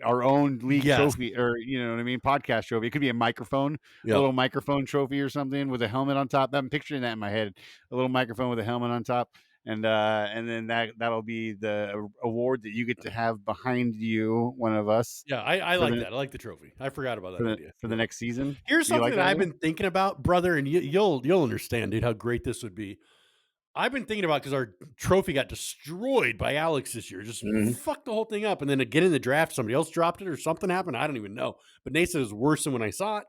our own league Yes. trophy, or you know what I mean, podcast trophy. It could be a microphone, a little microphone trophy or something with a helmet on top. I'm picturing that in my head, a little microphone with a helmet on top, and then that'll be the award that you get to have behind you, one of us. Yeah, I like that. I like the trophy. I forgot about that idea. For the next season. Here's Do you something like that that I've idea? been thinking about, brother, and you'll understand, dude, how great this would be. I've been thinking about because our trophy got destroyed by Alex this year. Just fucked the whole thing up. And then again in the draft, somebody else dropped it or something happened. I don't even know. But Nate said it was worse than when I saw it.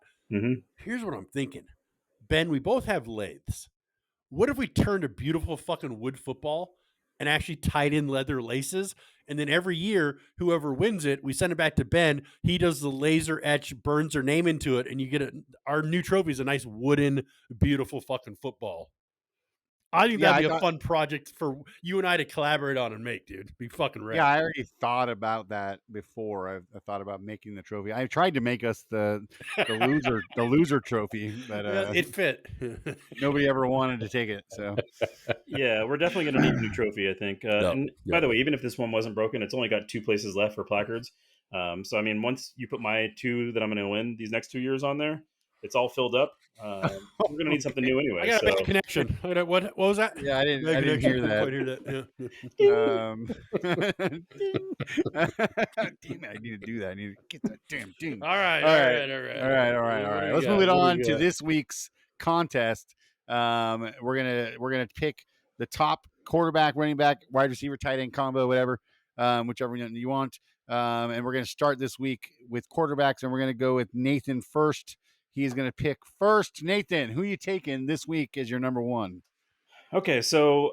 Here's what I'm thinking. Ben, we both have lathes. What if we turned a beautiful fucking wood football and actually tied in leather laces? And then every year, whoever wins it, we send it back to Ben. He does the laser etch, burns their name into it, and you get our new trophy is a nice wooden, beautiful fucking football. I think that'd be a fun project for you and I to collaborate on and make, dude. Be fucking rad. Yeah, I already thought about that before. I thought about making the trophy. I tried to make us the loser trophy, but it fit. nobody ever wanted to take it. So yeah, we're definitely going to need a new trophy, I think. And by the way, even if this one wasn't broken, it's only got 2 places left for placards. So I mean, once you put my 2 that I'm going to win these next 2 years on there, it's all filled up. We're going to need something new anyway. I got a big connection. What was that? Yeah, I didn't hear that. Damn it, I need to do that. I need to get that damn thing. All right. Let's move it on to this week's contest. We're gonna pick the top quarterback, running back, wide receiver, tight end combo, whatever, whichever you want. And we're gonna start this week with quarterbacks, and we're gonna go with Nathan first. He's going to pick first. Nathan, who are you taking this week as your number 1? Okay, so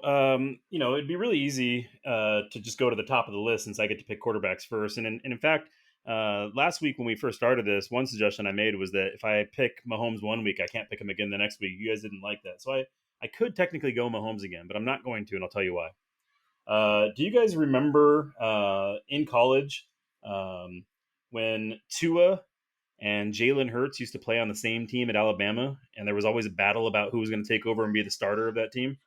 it'd be really easy to just go to the top of the list since I get to pick quarterbacks first. And in fact, last week when we first started this, one suggestion I made was that if I pick Mahomes one week, I can't pick him again the next week. You guys didn't like that, so I could technically go Mahomes again, but I'm not going to, and I'll tell you why. Do you guys remember in college when Tua and Jalen Hurts used to play on the same team at Alabama, and there was always a battle about who was going to take over and be the starter of that team?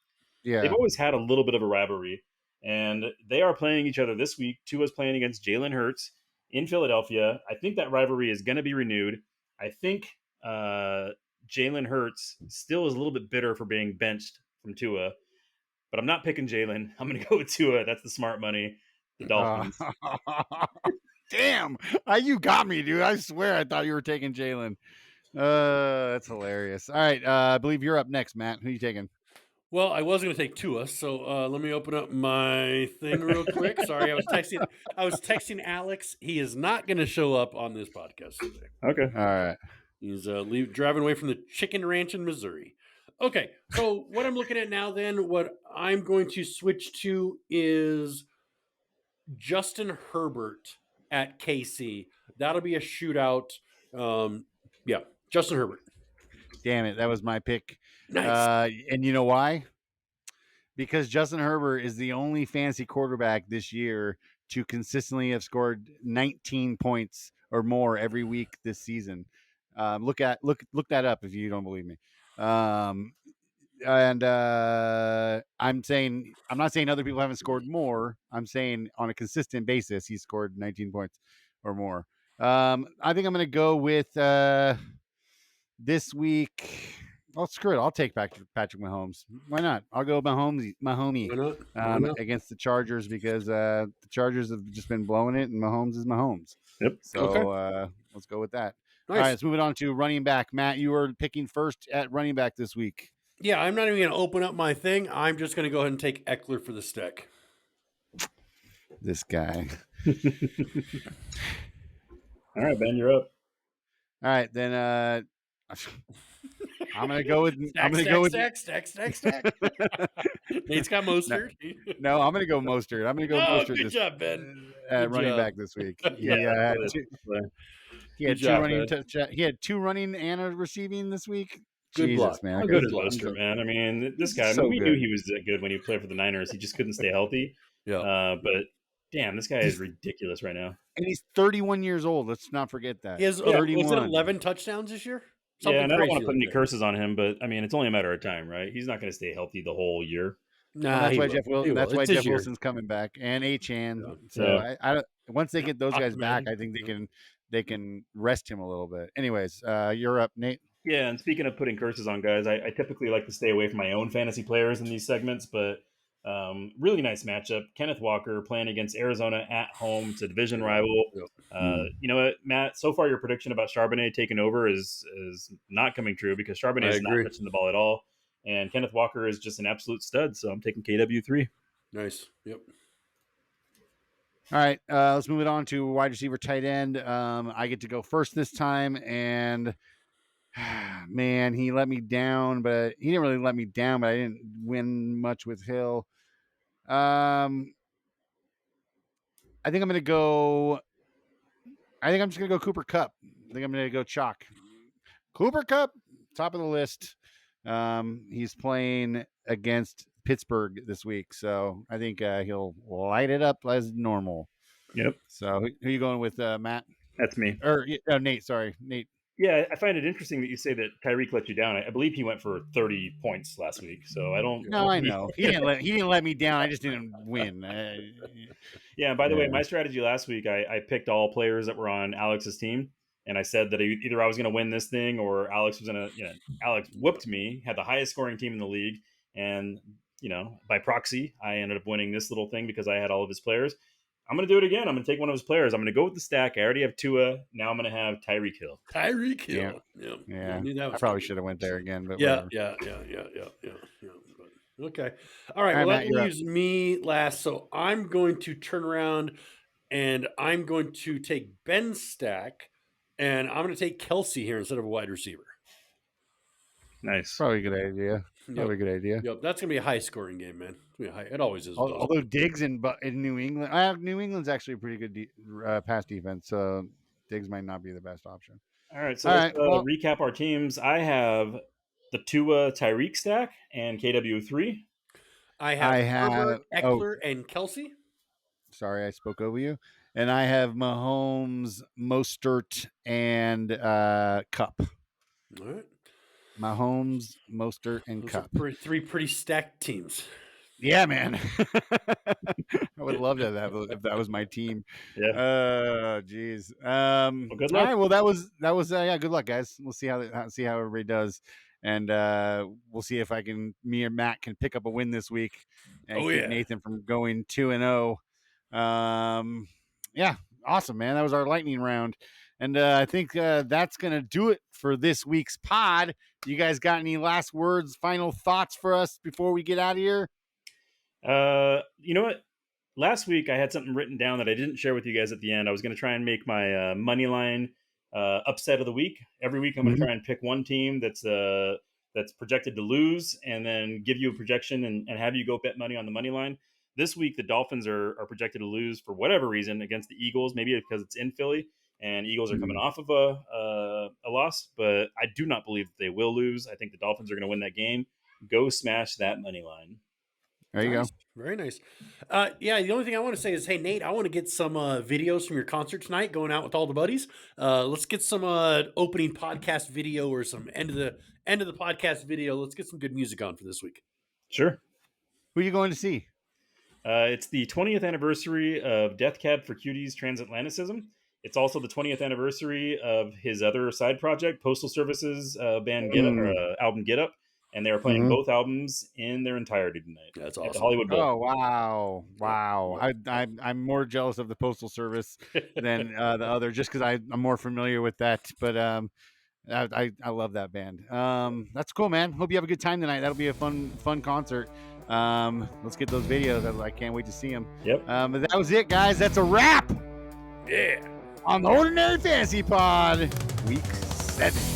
Yeah. They've always had a little bit of a rivalry, and they are playing each other this week. Tua's playing against Jalen Hurts in Philadelphia. I think that rivalry is going to be renewed. I think Jalen Hurts still is a little bit bitter for being benched from Tua, but I'm not picking Jalen. I'm going to go with Tua. That's the smart money. The Dolphins. Damn, you got me, dude. I swear I thought you were taking Jalen. That's hilarious. All right, I believe you're up next, Matt. Who are you taking? Well, I was going to take Tua, so let me open up my thing real quick. Sorry, I was texting Alex. He is not going to show up on this podcast today. Okay. All right. He's driving away from the Chicken Ranch in Missouri. Okay, so what I'm looking at now then, what I'm going to switch to is Justin Herbert at KC. That'll be a shootout. Yeah, Justin Herbert. Damn it, that was my pick. Nice. And you know why? Because Justin Herbert is the only fantasy quarterback this year to consistently have scored 19 points or more every week this season. Look that up if you don't believe me. And I'm not saying other people haven't scored more. I'm saying on a consistent basis, he scored 19 points or more. I think I'm going to go with this week. Oh, screw it. I'll take Patrick Mahomes. Why not? I'll go Mahomey against the Chargers because the Chargers have just been blowing it, and Mahomes is Mahomes. Yep. So let's go with that. Nice. All right, let's move it on to running back. Matt, you were picking first at running back this week. Yeah, I'm not even going to open up my thing. I'm just going to go ahead and take Eckler for the stick. This guy. All right, Ben, you're up. All right, then I'm gonna go with Stack. Nate's got Mostert. No, I'm gonna go Mostert. I'm gonna go Mostert. Good job, Ben. At running back this week. He had two running and a receiving this week. Good Jesus, luck. man. How Good good is luck. Mostert, man? I mean, this guy. I So mean, we knew good. he was that good when he played for the Niners. He just couldn't stay healthy. Yeah. But damn, this guy is ridiculous right now. And he's 31 years old. Let's not forget that. He has, Yeah, was it 31. 11 touchdowns this year? Yeah, and I don't want to put like any that. curses on him, but I mean, it's only a matter of time, right? He's not going to stay healthy the whole year. Nah, Well, that's he why will. Jeff He Wilson. That's will. why It's his Jeff year. Wilson's coming back, and Achan. Yeah. So Yeah. I don't. Once they get those guys back, Achman. I think they can rest him a little bit. Anyways, you're up, Nate. Yeah, and speaking of putting curses on guys, I typically like to stay away from my own fantasy players in these segments, but really nice matchup. Kenneth Walker playing against Arizona at home. It's a division rival. You know what, Matt? So far, your prediction about Charbonnet taking over is not coming true because Charbonnet is not agree. touching the ball at all, and Kenneth Walker is just an absolute stud. So I'm taking KW3. Nice. Yep. All right, let's move it on to wide receiver, tight end. I get to go first this time, and man, he let me down, but he didn't really let me down. But I didn't win much with Hill. I think I'm gonna go. I think I'm just gonna go Cooper Kupp. I think I'm gonna go chalk. Cooper Kupp, top of the list. He's playing against Pittsburgh this week, so I think he'll light it up as normal. Yep, So who are you going with, Matt? that's me. Or Nate? Sorry, Nate. Yeah, I find it interesting that you say that Tyreek let you down. I believe he went for 30 points last week, so I don't. No, I know he didn't let me down. I just didn't win. Yeah, and by the way, Yeah. my strategy last week, I picked all players that were on Alex's team, and I said that either I was going to win this thing or Alex was going to, Alex whooped me, had the highest scoring team in the league, and, by proxy, I ended up winning this little thing because I had all of his players. I'm going to do it again. I'm going to take one of his players. I'm going to go with the stack. I already have Tua. Now I'm going to have Tyreek Hill. Tyreek Hill. Yeah, knew that I was probably coming. should have went there again. But Yeah, whatever. yeah. But, okay. All right. All right, Well, Matt, that you're up. leaves me last. So I'm going to turn around and I'm going to take Ben's stack and I'm going to take Kelsey here instead of a wide receiver. Nice. Probably a good idea. Probably a good idea. Yep. That's going to be a high scoring game, man. It's gonna be high. It always is. Although Diggs in New England, New England's actually a pretty good pass defense. So Diggs might not be the best option. All right, so All let's right, well- recap our teams. I have the Tua Tyreek stack and KW3. I have Herbert, have- Eckler, and Kelsey. Sorry, I spoke over you. And I have Mahomes, Mostert, and Cup. All right. Mahomes, Mostert, and Those Cup. are three pretty stacked teams. Yeah, man. I would love to have if that was my team. Yeah. Geez. good All luck. right. Well, that was yeah. Good luck, guys. We'll see how everybody does, and we'll see if me or Matt can pick up a win this week and keep Nathan from going 2-0. Yeah, awesome, man. That was our lightning round. And I think that's going to do it for this week's pod. You guys got any last words, final thoughts for us before we get out of here? You know what? Last week I had something written down that I didn't share with you guys at the end. I was going to try and make my money line upset of the week. Every week I'm going to try and pick one team that's projected to lose and then give you a projection and have you go bet money on the money line. This week the Dolphins are projected to lose for whatever reason against the Eagles, maybe because it's in Philly. And Eagles are coming off of a loss, but I do not believe that they will lose. I think the Dolphins are going to win that game. Go smash that money line. There you go. Very nice. Yeah, the only thing I want to say is, hey, Nate, I want to get some videos from your concert tonight going out with all the buddies. Let's get some opening podcast video or some end of the podcast video. Let's get some good music on for this week. Sure. Who are you going to see? It's the 20th anniversary of Death Cab for Cutie's Transatlanticism. It's also the 20th anniversary of his other side project, Postal Service's band album Get Up, and they are playing both albums in their entirety tonight. That's at the awesome. Hollywood Bowl. Oh, wow. I'm more jealous of the Postal Service than the other, just because I'm more familiar with that. But I love that band. That's cool, man. Hope you have a good time tonight. That'll be a fun concert. Let's get those videos. I can't wait to see them. Yep. But that was it, guys. That's a wrap. Yeah. On the Ordinary Fantasy Pod, Week 7.